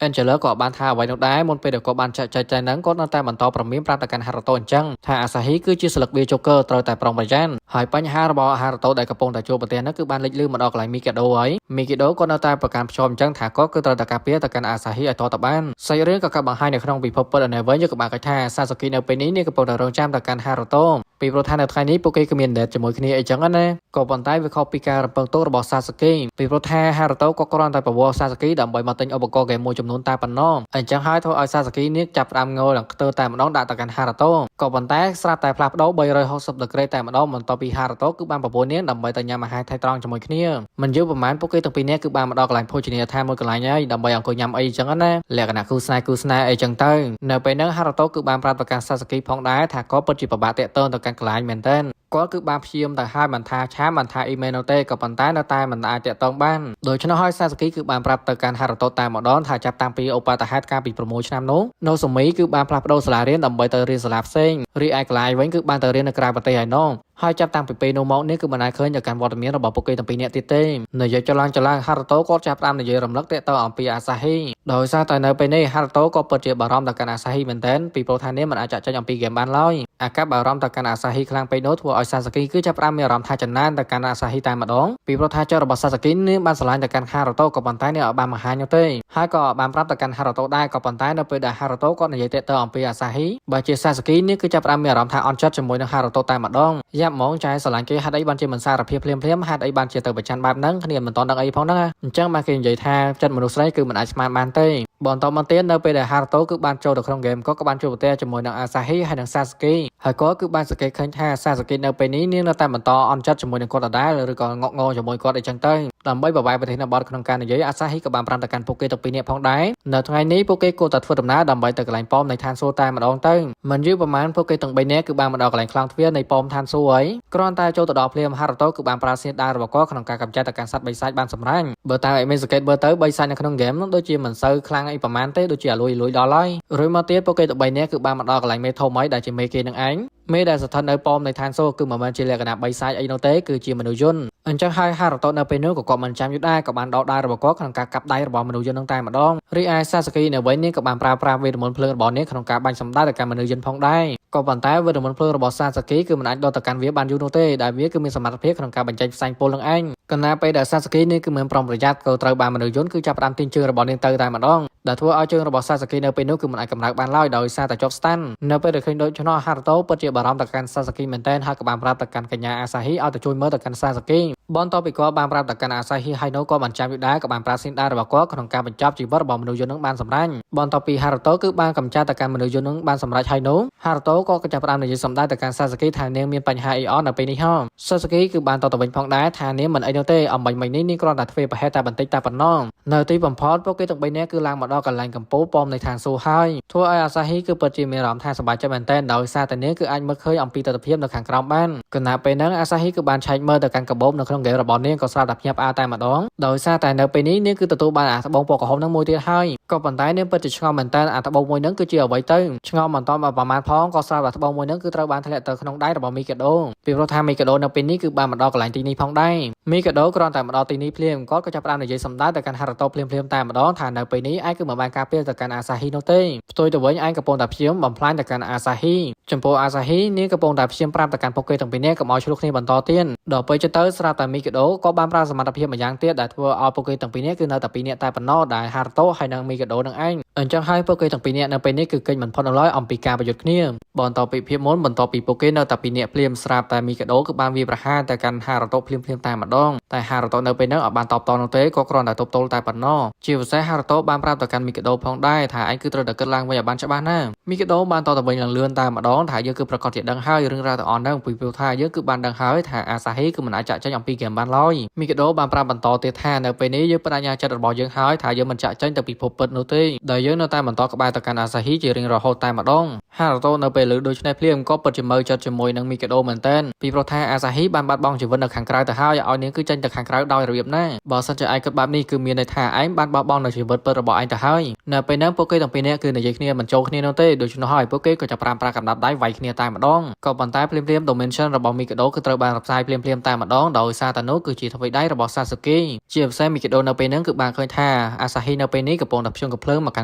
Angela ក៏បានថាអ្វីនោះដែរមុនពេលដែលគាត់បានចែកចាយហ្នឹងគាត់នៅតែបន្តប្រមានប្រាប់ទៅកាន់ Haruto អញ្ចឹងថាអាសាហ៊ីគឺជាស្លឹកវាជោគើត្រូវតែប្រុងប្រយ័ត្នហើយបញ្ហារបស់ Haruto ដែលកំពុងតែជួបប្រទះហ្នឹងគឺបានលេចលឺមកដល់កន្លែង Mikado ហើយ Mikado ក៏នៅតែប្រកាន់ភ្ជាប់អញ្ចឹងថាគាត់គឺត្រូវតែការពារទៅកាន់អាសាហ៊ីឲ្យតទៅបានសាច់រឿងក៏កាត់បង្ហាញនៅក្នុងពិភពពិតនៅវិញយើងក៏បានકહેថា Sasuke នៅពេលនេះកំពុងតែរងចាំទៅកាន់ Haruto ពីព្រោះថានៅថ្ងៃនេះពួកគេគឺមាន date ជាមួយគ្នាអីចឹងណាក៏ប៉ុន្តែវាខុសពីការរំពឹងទុករបស់ Sasuke ពីព្រោះថា Haruto ក៏គ្រាន់តែប្រវល់ Sasuke ដើម្បីមកទិញឧបករណ៍ហ្គេមមួយចំនួនតែប៉ុណ្ណោះអញ្ចឹងហើយធ្វើឲ្យ Sasuke នេះចាប់ផ្ដើមងើឡើងខ្ទើតែម្ដងដាក់ទៅកាន់ Haruto ក៏ប៉ុន្តែស្រាប់តែផ្លាស់ប្ដូរ360 degree តែម្ដងបន្ទាប់ពី Haruto គឺបានប្រពន្ធនាងដើម្បីទៅញ៉ាំអាហារថៃត្រង់ជាមួយគ្នាមិនយូរប្រហែលពួកគេទាំងពីរនាក់គឺបានមកដល់កន្លែងភោជនីយដ្ឋានមួយកន្លែងហើយដើម្បីអង្គុយញ៉ាំអីចឹងណាលក្ខណៈគូស្នេហ៍អីចឹងទៅនៅពេលហ្នឹង Haruto គឺបានប្រាប់ទៅកាន់ Sasuke ផងដែរថាគាត់ពិតជាពិបាកតាក់ទងទៅកាន់កន្លែងមែនទែនគាត់គឺបានព្យាយាមទៅហើយមិនថាឆាមិនថាអ៊ីមែលនោះទេក៏ប៉ុន្តែនៅតែមិនអាចតាក់ទងបានដូច្នោះហើយ Sasuke គឺបានប្រាប់ទៅកាន់ Haruto តែម្ដងថាចាប់តាំងពីឧបទ្ទហេតុការពី6ឆ្នាំនោះនៅសម័យគឺបានផ្លាស់ប្ដូរសាលារៀនដើម្បីទៅរៀនសាលាផ្សេងរីឯកន្លែងវិញគឺបានទៅរៀននៅក្រៅប្រទេសហើយនោះហើយចាប់តាំងពីពេលនោះមកនេះគឺមិនអាចឃើញទៅកាន់វត្តមានរបស់ពួកគេទាំងពីរនាក់ទៀតទេនិយាយចឡើង Haruto គាត់ចាប់ផ្ដើមនិយាយរំលឹកតាក់ទងអំពីអាសាហ៊ីដោយសារតែនៅពេលនេះ Haruto ក៏ពិតជាបារម្ភទៅកាន់អាសាហ៊ីមែនទែនពីព្រោះថានេះមិនអាចចាក់ចេញអំពីហ្គេមបានឡើយអាកប្បបារម្ភទៅកាន់អាសាហ៊ីខ្លាំងពេកនោះធ្វើឲ្យ Sasuke គឺចាប់ផ្ដើមមានអារម្មណ៍ថាចំណានទៅកាន់អាសាហ៊ីតែម្ដងពីព្រោះថាចុះរបស់ Sasuke នេះបានឆ្លាញ់ទៅកាន់ Haruto ក៏ប៉ុន្តែនេះឲ្យបានបង្ហាញនោះទេហើយក៏បានប្រាប់ទៅកាន់ Haruto ដែរក៏ប៉ុន្តែនៅពេលដែល Haruto គាត់និយាយតាក់ទងអំពីអាសាហ៊ីបើជា Sasuke នេះគឺចាប់ផ្ដើមមានអារម្មណ៍ថាអន់ចិត្តជាមួយនឹង Haruto តែម្ដងយ៉ាប់ហ្មងចាយឆ្លាញ់គេហេតុអីបានជាមិនសារភាពភ្លាមហេតុអីបានជាទៅប្រច័ណ្ឌបែបហ្នឹងគ្នាមិនតន់ដឹងអីផងហ្នឹងអញ្ចឹងបានគេនិយាយថាចិត្តមនុស្សស្រីគឺមិនអាចស្មានបានទេបន្តមកទៀតនៅពេលដែល Haruto គឺបានចូលទៅក្នុងហ្គេមក៏បានជួបប្រទះជាមួយនឹង Asahi ហើយនឹង Sasuke ហើយក៏គឺបានសង្កេតឃើញថា Sasuke នៅពេលនេះនាងនៅតែបន្តអន់ចិត្តជាមួយនឹងគាត់ដដែលឬក៏ងក់ងជាមួយគាត់អីចឹងទៅដើម្បីបបាយប្រធានបទក្នុងការនិយាយ Asahi ក៏បានប្រាំទៅកាន់ពួកគេទាំងពីរនាក់ផងដែរនៅថ្ងៃនេះពួកគេគួរតែធ្វើដំណើរដើម្បីទៅកន្លែងប៉មនៃឋានសួគ៌តែម្ដងទៅមិនយូរប្រហែលពួកគេទាំង3នាក់គឺបានមកដល់កន្លែងខ្លោងទ្វារនៃប៉មឋានសួគ៌ហើយគ្រាន់តែចូលទៅដល់ភ្លាម Haruto គឺបានប្រើស្នាដៃរបស់គាត់ក្នុងការកម្ចាត់ទៅកាន់សត្វបិសាចបានសម្រាញ់បើតាមឯមេសង្កេតមើលទៅបិសាចនៅក្នុងហ្គេមនោះដូចជាមិនសូវខ្លាំងអីប្រហែលទេដូចជាលួយដល់ហើយរួចមកទៀតពួកគេទាំង3នាក់គឺបានមកដល់កន្លែងមេធំហើយដែលជាមេគេនឹងឯងមេដែលស្ថិតនៅប៉មនៃឋានសួគ៌គឺមិនមែនជាលក្ខណៈបិសាចអីនោះទេគឺជាមនុស្សយន្តអញ្ចឹងហើយ Haruto នៅពេលនោះក៏គាត់មិនចាំយូរដែរក៏បានដោតដៃរបស់គាត់ក្នុងការកាប់ដៃរបស់មនុស្សយន្តនឹងតែម្ដងរីឯ Sasuke នៅវិញនេះក៏បានប្រើប្រាស់វេទមន្តភ្លើងរបស់នាងក្នុងការបាញ់សម្ដៅទៅកាន់មនុស្សយន្តផងដែរក៏ប៉ុន្តែវេទមន្តភ្លើងរបស់ Sasuke គឺមិនអាចដកទៅកាន់វាបានយូរនោះទេដែលវាគឺមានសមត្ថភាពក្នុងការបញ្ចេញផ្សែងពុលនឹងឯងកណ្ណាពេលដែល Sasuke នេះគឺមិនប្រុងប្រយ័ត្នក៏ត្រូវបានមនុស្សយន្តគឺចាប់ផ្ដើមទាញជើងរបស់នាងទៅតែម្ដងដែលធ្វើឲ្យជើងរបស់ Sasuke នៅពេលនោះគឺមិនអាចកម្រើកបានឡើយដោយសារតែជាប់ស្តាន់នៅពេលដែលឃើញដូចឆ្នោ Haruto ពិតជាបារម្ភទៅកាន់ Sasuke មែនទែនហើយក៏បានប្រាប់ទៅកាន់កញ្ញា Asahi ឲ្យទៅជួយមើលទៅកាន់ Sasuke បន្ទាប់ពីគាត់បានប្រាប់ទៅកាន់អាសាហ៊ីហើយនោះក៏បានចាំយូដាក៏បានប្រាស្រ័យដែររបស់គាត់ក្នុងការបញ្ចប់ជីវិតរបស់មនុស្សយន្តនឹងបានសម្រេចបន្ទាប់ពីហារ៉ូតូគឺបានកម្ចាត់ទៅកាន់មនុស្សយន្តនឹងបានសម្រេចហើយនោះហារ៉ូតូក៏ចាប់ផ្ដើមនិយាយសម្ដែងទៅកាន់សាសាគីថានាងមានបញ្ហាអីអត់នៅពេលនេះហ៎សាសាគីគឺបានតតទៅវិញផងដែរថានាងមិនអីនោះទេអំបញ្ញមិញនេះនាងគ្រាន់តែធ្វើប្រហែលតែបន្តិចតែប៉ុណ្ណោះនៅទីបំផុតពួកគេទាំង3នាក់គឺឡើងមកដល់កន្លែងកំពូលប៉មនៃឋានសួគ៌ហើយធ្វើឲ្យអាសាហ៊ីគឺពិតជាមានអារម្មណ៍ថាសប្បាយចិត្តមែនទែនដោយសារតែនាងគឺអាចមើលឃើញអំពីទស្សនវិជ្ជានៅខាងក្រោមបានគណៈពេលហ្នឹងអាសាហ៊ីគឺបានឆែកមើលទៅកាន់កាបូបនៅក្នុងហ្គេមរបស់នាងក៏ស្រាប់តែភ្ញាក់ផ្អើលតែម្ដងដោយសារតែនៅពេលនេះនាងគឺទទួលបានអាត្បូងពណ៌ក្រហមនឹងមួយទៀតហើយក៏ប៉ុន្តែនាងពិតជាឆ្ងល់មែនទែនអាត្បូងមួយហ្នឹងគឺជាអ្វីទៅឆ្ងល់មិនតមកប្រមាណផងក៏ស្រាប់តែអាត្បូងមួយហ្នឹងគឺត្រូវបានធ្លាក់ទៅក្នុងដៃរបស់មីកាដូពីព្រោះថាមីកាដូនៅពេលនេះគឺបានមកដល់កន្លែងទីនេះផងដែរមីកាដូគ្រាន់តែមកដល់ទីនេះភ្លាមគាត់ក៏ចាប់ផ្ដើមនិយាយសម្ដែងទៅកាន់ហារ៉ូតូភ្លាមៗតែម្ដងថានៅពេលនេះឯងគឺមិនបានការពារទៅកាន់អាសាហ៊ីនោះទេផ្ទុយទៅវិញឯងកំពុងតែព្យាយាមបំផ្លាញទៅកាន់អាសាហ៊ីចំពោះអាសាហ៊ីនាងកំពុងតែព្យាយាមប្រាប់ទៅកាន់ពួកគេទាំងពីរនាក់កុំឲ្យឆ្លោះគ្នាបន្តទៀតដល់ពេលទៅស្រាប់តែមីកាដូក៏បានប្រើសមត្ថភាពម្យ៉ាងទៀតដែលធ្វើឲ្យពួកគេទាំងពីរនាក់គឺនៅតែពីរនាក់តែប៉ុណ្ណោះដែលហារ៉ូតូហើយនិងមីកាដូនឹងឯងអញ្ចឹងហើយពួកគេទាំងពីរនាក់នៅពេលនេះគឺកិច្ចមិនផុតឡើយអំពីការប្រយុទ្ធគ្នាបន្តពីភាពមុនបន្តពីពួកគេនៅតែពីរនាក់ភ្លាមស្រាប់តែមីកាដូគឺបានវាប្រហារទៅកាន់ហារ៉ូតូភ្លាមតែម្ដងតែហារ៉ូតូនៅពេលហ្នឹងអត់បានតបតនោះទេក៏គ្រាន់តែទប់ទល់តែប៉ុណ្ណោះជាពិសេសហារ៉ូតូបានប្រាប់ទៅកាន់មីកាដូផងដែរថាឯងគឺត្រូវតែគិតឡើងវិញឲ្យបានច្បាស់ណាមីកាដូបានតទៅវិញឡើងលឿនតែម្ដងថាយើងគឺប្រកាសជាដឹងហើយរឿងរ៉ាវទាំងអស់ហ្នឹងពីព្រោះថាយើងគឺបានដឹងហើយថាអាសាហ៊ីគឺមិនអាចចាក់ចេញអំពីហ្គេមបានឡើយមីកាដូបានប្រាប់បន្តទៀតថានៅពេលនេះយើងបដិញ្ញាចិត្តរបស់យើងហើយថាយើងមិនចាក់ចេញទៅពិភពពិតនោះទេដែលយើងនៅតែបន្តក្បែរទៅកាន់អាសាហ៊ីជារៀងរហូតតែម្ដងហារ៉ូតូនៅពេលលើដូច្នេះភ្លាមក៏ពិតជាមើលចិត្តជាមួយនឹងមីកាដូមែនទែនពីព្រោះថាអាសាហ៊ីបានបាត់បង់ជីវិតនៅខាងក្រៅទៅហើយឲ្យនាងគឺចេញទៅខាងក្រៅដោយរបៀបណាបើសិនជាឯងគិតបែបនេះគឺមានន័យថាឯងបានបាត់បង់នៅជីវិតពិតរបស់ឯងទៅហើយនៅពេលហ្នឹងពួកគេទាំងពីរនាក់គឺនិយាយគ្នាមិនចូលគ្នានោះទេដូច្នោះហើយពួកគេក៏ចាប់ប្រាកំដាប់ដៃវាយគ្នាតែម្ដងក៏ប៉ុន្តែភ្លាមDimension របស់មីកាដូគឺត្រូវបានផ្សាយភ្លាមតែម្ដងដោយសារតែនោះគឺជាថ្វីដៃរបស់សាស៊ូគីជាពិសេសមីកាដូនៅពេលហ្នឹងគឺបានឃើញថាអាសាហ៊ីនៅពេលនេះកំពុងតែភ្ជង់កំភ្លើងមកក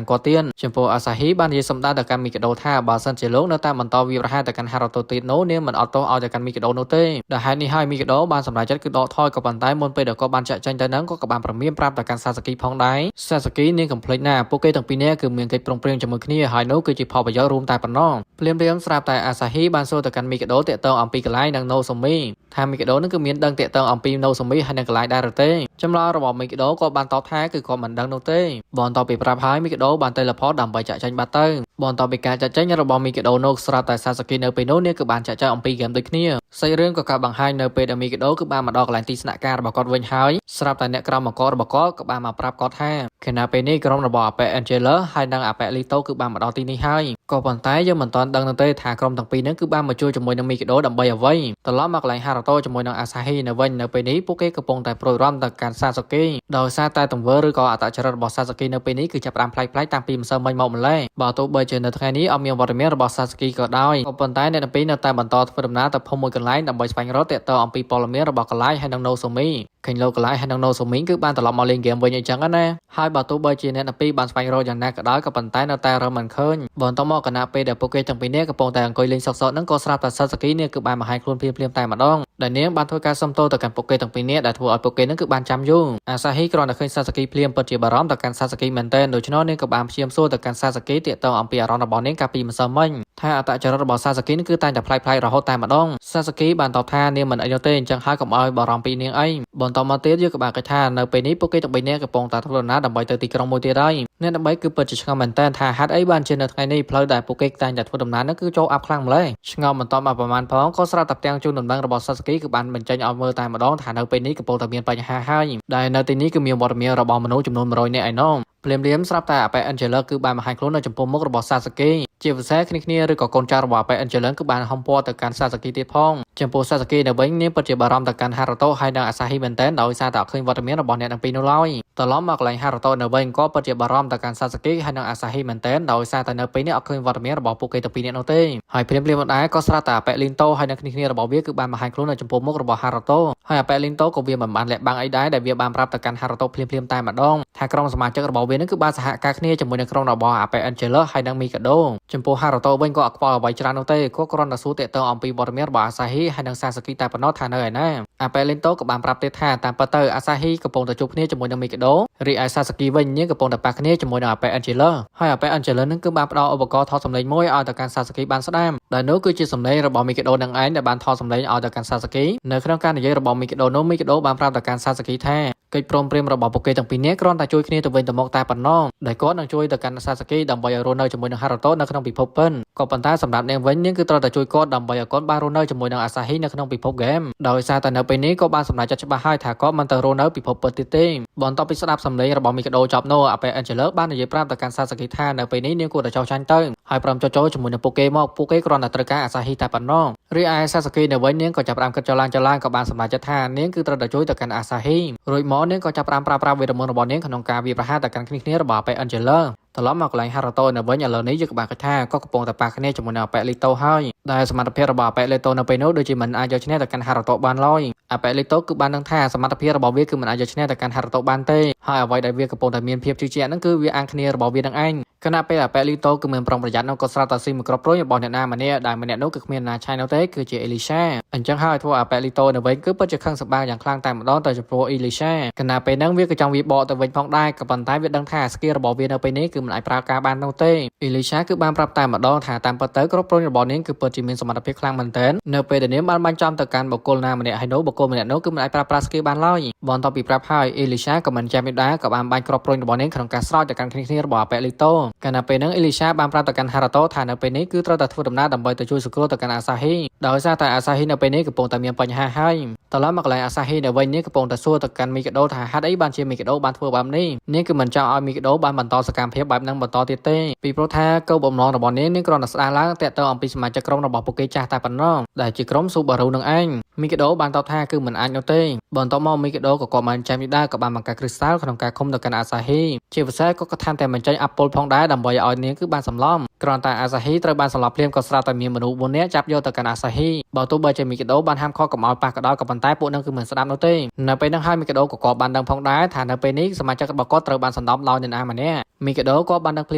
ាន់គាត់ទៀតចំពោះអាសាហ៊ីបាននិយាយសម្ដៅទៅកាន់មីកាដូថាបើសិនជាលោកនៅតែបន្តវាប្រហារទៅកាន់ហារ៉ូតូទៀតនោះនាងមិនអត់ទោសឲ្យទៅកាន់មីកាដូនោះទេដែលហេតុនេះហើយមីកាដូបានសម្រេចចិត្តគឺដកថយក៏ប៉ុន្តែមុនពេលដែលគាត់បានចាក់ចេញទៅហ្នឹងក៏បានប្រមានប្រាប់ទៅកាន់សាស៊ូគីផងដែរសាស៊ូគីនាងកំភ្លេចណាពួកគេទាំងពីរនាក់គឺមានកិច្ចព្រមព្រៀងជាមួយគ្នាហើយនោះគឺជាផលប្រយោជន៍រួមតែប៉ុណ្ណោះភ្លាមស្រាប់តែអាសាហ៊ីបានសួរទៅកាន់មីកាដូតាក់ទងអំពីកន្លែងនិងណូសូមីថាមីកាដូនឹងគឺមានដឹងតាក់ទងអំពីណូសូមីហើយនិងកន្លែងដែរឬទេចម្លើយរបស់មីកាដូក៏បានតបថាគឺគាត់មិនដឹងនោះទេបន្ទាប់ពីប្រាប់ហើយមីកាដូបាន teleport ដើម្បីចាក់ចេញបាត់ទៅបន្ទាប់ពីការចាក់ចេញរបស់មីកាដូនោះស្រាប់តែសាស៊ូគីនៅពេលនោះនាងគឺបានចាក់ចែងអំពីហ្គេមដូចគ្នាសាច់រឿងក៏កើតបង្ហាញនៅពេលដែលមីកាដូគឺបានមកដល់កន្លែងទីស្នាក់ការរបស់គាត់វិញហើយស្រាប់តែអ្នកក្រមមករបស់គាត់ក៏បានមកប្រាប់គាត់ថាខណៈពេលនេះក្រុមរបស់អាប៉ែ Angela ហើយនិងអាប៉ែ Lito គឺបានមកដល់ទីនេះហើយក៏ប៉ុន្តែយើងមិនទាន់ដឹងនោះទេថាក្រុមទាំងពីរហ្នឹងគឺបានមកជួយជាមួយនឹងមីកាដូដើម្បីអ្វីត្រឡប់មកកន្លែងហារ៉ូតូជាមួយនឹងអាសាហ៊ីនៅវិញនៅពេលនេះពួកគេកំពុងតែប្រួយរាំទៅកាន់សាស៊ូគីដោយសារតែទង្វើឬក៏អត្តចរិតរបស់សាស៊ូគីនៅពេលនេះគឺចាប់ផ្ដើមប្លែកៗតាំងពីម្សិលមិញមកម្ល៉េះបើទោះបីជានៅថ្ងៃនេះអត់មានវត្តមានរបស់សាស៊ូគីក៏ដោយក៏ប៉ុន្តែអ្នកទាំងពីរនៅតែបន្តធ្វើដំណើរទៅភូមិមួយកន្លែងដើម្បីស្វែងរកទាក់ទងអំពីព័ត៌មានរបស់កន្លែងហើយនិងណូសូមីឃើញលោកកន្លែងហើយនិងណូសូមីគឺបានត្រឡប់មកលេងហ្គេមវិញអញ្ចឹងណាហើយបើទោះបីជាអ្នកទាំងពីរបានស្វែងរកយ៉ាងណាក៏ដោយក៏ប៉ុន្តែនៅតែរកមិនឃើញបន្តមកគណៈពេលដែលពួកគេទាំងពីរនាក់កំពុងតែអង្គុយលេងសោកៗហ្នឹងក៏ស្រាប់តែសាស៊ូគីនេះគឺបានបង្ហាញខ្លួនភ្លាមតែម្ដងដែលនាងបានធ្វើការសុំទោសទៅកាន់ពួកគេទាំងពីរនាក់ដែលធ្វើឲ្យពួកគេហ្នឹងគឺបានចាំយូរអាសាហ៊ីគ្រាន់តែឃើញសាស៊ូគីភ្លាមពិតជាបារម្ភទៅកាន់សាស៊ូគីមែនទែនដូច្នោះនាងក៏បានព្យាយាមសួរទៅកាន់សាស៊ូគីទាក់ទងអំពីអារម្មណ៍របស់នាងកាលពីម្សិលមិញថាអត្តចរិតរបស់សាស៊ូគីគឺតែងតែប្លែកៗរហូតតែម្ដងសាស៊ូគីបានតបថានាងមិនអីនោះទេអញ្ចឹងហើយកុំឲ្យបារម្ភពីនាងអីបន្តមកទៀតយើងក៏បានគិតថានៅពេលនេះពួកគេទាំងពីរនាក់កំពុងតែធ្វើដំណើរដើម្បីទៅទីក្រុងមួយទៀតហើយអ្នកដើម្បីគឺពិតជាឆ្ងល់មែនទែនថាហេតុអីបានជានៅថ្ងៃនេះផ្លូវដែលពួកគេតែងតែធ្វើដំណើរនោះគឺចូលអាប់ខ្លាំងម្ល៉េះឆ្ងល់បន្តមកប្រហែលផងក៏ស្រាប់តែផ្ទាំងជូនដំណឹងរបស់សាស៊ូគីគឺបានបញ្ចេញឲ្យមើលតែម្ដងថានៅពេលនេះកំពុងតែមានបញ្ហាហើយដែលនៅទីនេះគឺមានវត្តមានរបស់មនុស្សចំនួន100នាក់ឯណោះភ្លាមស្រាប់តែអាប៉ែ Angela គឺបានបង្ហាញខ្លួននៅចំពោះមុខរបស់សាស៊ូគីជាពិសេសគ្នាឬក៏កូនចៅរបស់អាប៉ែ Angela គឺបានហំពណ៌ទៅកាន់សាស៊ូគីទៀតផងចំពោះសាស៊ូគីនៅវិញនាងពិតជាបារម្ភទៅកាន់ហារ៉ូតូហើយនិងអាសាហ៊ីមែនទែនដោយសារតែអត់ឃើញវត្តមានរបស់អ្នកទាំងពីរនោះឡើយត្រឡប់មកកន្លែងហារ៉ូតូនៅវិញក៏ពិតជាបារម្ភទៅកាន់សាស៊ូគីហើយនិងអាសាហ៊ីមែនទែនដោយសារតែនៅពេលនេះអត់ឃើញវត្តមានរបស់ពួកគេទាំងពីរនាក់នោះទេហើយភ្លាមមកដែរក៏ស្រាប់តែអាប៉ែ Linto ហើយនិងគ្នារបស់វាគឺបានបង្ហាញខ្លួននៅចំពោះមុខរបស់ហារ៉ូតូហើយអាប៉ែ Linto ក៏វាមិនបានលាក់បាំងអីដែរដែលវាបានប្រាប់ទៅកាន់ហារ៉ូតូភ្លាមតែម្ដងថាក្រុមសមាជិករបស់វានឹងគឺបានសហការគ្នាជាមួយនឹងក្រុមរបស់អាប៉ែ Angela ហើយនិងមីកាដូចំពោះហារ៉ូតូវិញក៏អត់ខ្វល់អ្វីច្រើននោះទេគាត់គ្រាន់តែសួរតាក់ទងអំពីវត្តមានរបស់អាសាហ៊ី ហើយនឹងសាសគីតែប៉ុណ្ណោះថានៅឯណាអាប៉ែលេនតូក៏បានប្រាប់ទៀតថាតាមពិតទៅអាសាហ៊ីកំពុងតែជួបគ្នាជាមួយនឹងមីកាដូរីឯសាសគីវិញនាងកំពុងតែប៉ះគ្នាជាមួយនឹងអាប៉ែអេនជេឡាហើយអាប៉ែអេនជេឡានឹងគឺបានផ្ដល់ឧបករណ៍ថតសម្លេងមួយឲ្យទៅកាន់សាសគីបានស្ដាប់ដែលនោះគឺជាសម្លេងរបស់មីកាដូនឹងឯងដែលបានថតសម្លេងឲ្យទៅកាន់សាសគីនៅក្នុងការនិយាយរបស់មីកាដូនោះមីកាដូបានប្រាប់ទៅកាន់សាសគីថាកិច្ចព្រមព្រៀងរបស់ពួកគេទាំងពីរនាក់គ្រាន់តែជួយគ្នាទៅវិញទៅមកតែប៉ុណ្ណោះដែលគាត់នឹងជួយទៅកាន់សាសគីដើម្បីឲ្យរស់នៅជាមួយនឹងហារ៉ូតូនៅក្នុងពិភពពិនក៏ប៉ុន្តែសម្រាប់នាងវិញនាងគឺត្រូវតែជួយគាត់ដើម្បីឲ្យគាត់បានរស់នៅជាមួយនឹងអាសាហ៊ីនៅក្នុងពិភពហ្គេមដោយសារតែនៅពេលនេះក៏បានសម្រេចចិត្តច្បាស់ហើយថាគាត់មិនទៅរស់នៅពិភពពិតទៀតទេបន្ទាប់ពីស្ដាប់សម្លេងរបស់មីកាដូចប់នោះអាប៉ែអេនជេឡាបាននិយាយប្រាប់ទៅកាន់សាសគីថានៅពេលនេះនាងគួរតែចោះចាញ់ទៅហើយព្រមចូលជាមួយនឹងពួកគេមកពួកគេគ្រាន់តែត្រូវការអាសាហ៊ីតែប៉ុណ្ណោះរីឯសាសគីនៅវិញនាងក៏ចាប់ផ្ដើមគិតចឡើងក៏បានសម្រេចចិត្តថានាងគឺត្រូវតែជួយទៅកាន់អាសាហ៊ីរួចមកនាងក៏ចាប់ផ្ដើមប្រើប្រាស់វេទមន្តរបស់នាងក្នុងការវាយប្រហារទៅកាន់គ្នារបស់អាប៉ែអេនជេឡាត្រឡប់មកកន្លែងហារ៉ូតូនៅវិញឥឡូវនេះយើងក៏បានគិតថាក៏កំពុងតែប៉ះគ្នាជាមួយនឹងអាប៉ែលីតូហើយដែលសមត្ថភាពរបស់អាប៉ែលីតូនៅពេលនោះដូចជាមិនអាចយកឈ្នះទៅកាន់ហារ៉ូតូបានឡើយអាប៉ែលីតូគឺបានដឹងថាសមត្ថភាពរបស់វាគឺមិនអាចយកឈ្នះទៅកាន់ហារ៉ូតូបានទេហើយអ្វីដែលវាកំពុងតែមានភាពជឿជាក់ហ្នឹងគឺវាអាំងគ្នារបស់វានឹងឯងគណៈពេលអាប៉ែលីតូគឺមានប្រុងប្រយ័ត្ននោះក៏ស្រាប់តែស៊ីមកគ្រប់ព្រួយរបស់អ្នកណាម្នាក់ដែលម្នាក់នោះគឺគ្មានណាឆៃនោះទេគឺជាអេលីសាអញ្ចឹងហើយធ្វើអាប៉ែលីតូនៅវិញគឺពិតជាខឹងសម្បារយ៉ាងខ្លាំងតែម្ដងទៅចំពោះអេលីសាគណៈពេលហ្នឹងវាក៏ចង់វាបកទៅវិញផងដែរក៏ប៉ុន្តែវាដឹងថាស្គីរបស់វានៅពេលនេះគឺមិនអាចប្រើការបាននោះទេអេលីសាគឺបានប្រាប់តែម្ដងថាតាមពិតទៅគ្រប់ព្រួយរបស់នាងគឺពិតជាមានសមត្ថភាពខ្លាំងមែនទែននៅពេលដែលនាងបានបាញ់ចំទៅកាន់បុគ្គលណាម្នាក់ហើយនោះបុគ្គលម្នាក់នោះគឺមិនអាចប្រើប្រាស់ស្គីបានឡើយបន្ទាប់ពីប្រាប់ហើយអេលីសាក៏មិនចាំមានដែរក៏បានបាញ់គ្រប់ព្រួយរបស់នាងក្នុងការស្រោចទៅកាន់គ្នារបស់អាប៉ែលីតូគណៈពេលហ្នឹងអេលីសាបានប្រាប់ទៅកាន់ហារ៉ូតូថានៅពេលនេះគឺត្រូវតែធ្វើដំណើរដើម្បីទៅជួយសង្គ្រោះទៅកាន់អាសាហ៊ីដោយសារតែអាសាហ៊ីនៅពេលនេះកំពុងតែមានបញ្ហាហើយត្រឡប់មកកន្លែងអាសាហ៊ីនៅវិញនាងកំពុងតែសួរទៅកាន់មីកាដូថាហេតុអីបានជាមីកាដូបានធ្វើបែបនេះនាងគឺមិនចង់ឲ្យមីកាដូបានបន្តសកម្មភាពបែបហ្នឹងបន្តទៀតទេពីព្រោះថាគោលបំណងរបស់នាងគ្រាន់តែស្ដារឡើងតាក់ទងអំពីសមាជិកក្រុមរបស់ពួកគេចាស់តែប៉ុណ្ណោះដែលជាក្រុមស៊ូបារូនឹងឯងមីកាដូបានតបថាគឺមិនអាចនោះទេបន្ទាប់មកមីកាដូក៏គាត់បានចាំយីដែរក៏បានបង្កើតគ្រីស្តាល់ក្នុងការឃុំទៅកាន់អាសាហ៊ីជាពិសេសក៏ថែមទាំងបញ្ចេញអាប់ពុលផងដែរដើម្បីឲ្យនាងគឺបានសម្លំគ្រាន់តែអាសាហ៊ីត្រូវបានសម្លាប់ភ្លាមក៏ស្រាប់តែមានមនុស្ស4នាក់ចាប់យកទៅកាន់អាសាហ៊ីបើទោះបីជាមីកាដូបានហាមឃាត់កុំឲ្យប៉ះក៏ដោយក៏ប៉ុន្តែពួកនឹងគឺមិនស្ដាប់នោះទេនៅពេលហ្នឹងហើយមីកាដូក៏គាត់បានដឹងផងដែរថានៅពេលនេះសមាជិករបស់គាត់ត្រូវបានសណ្ដំដោយអ្នកណាម្នាក់មីកាដូក៏បានដឹងភ្ល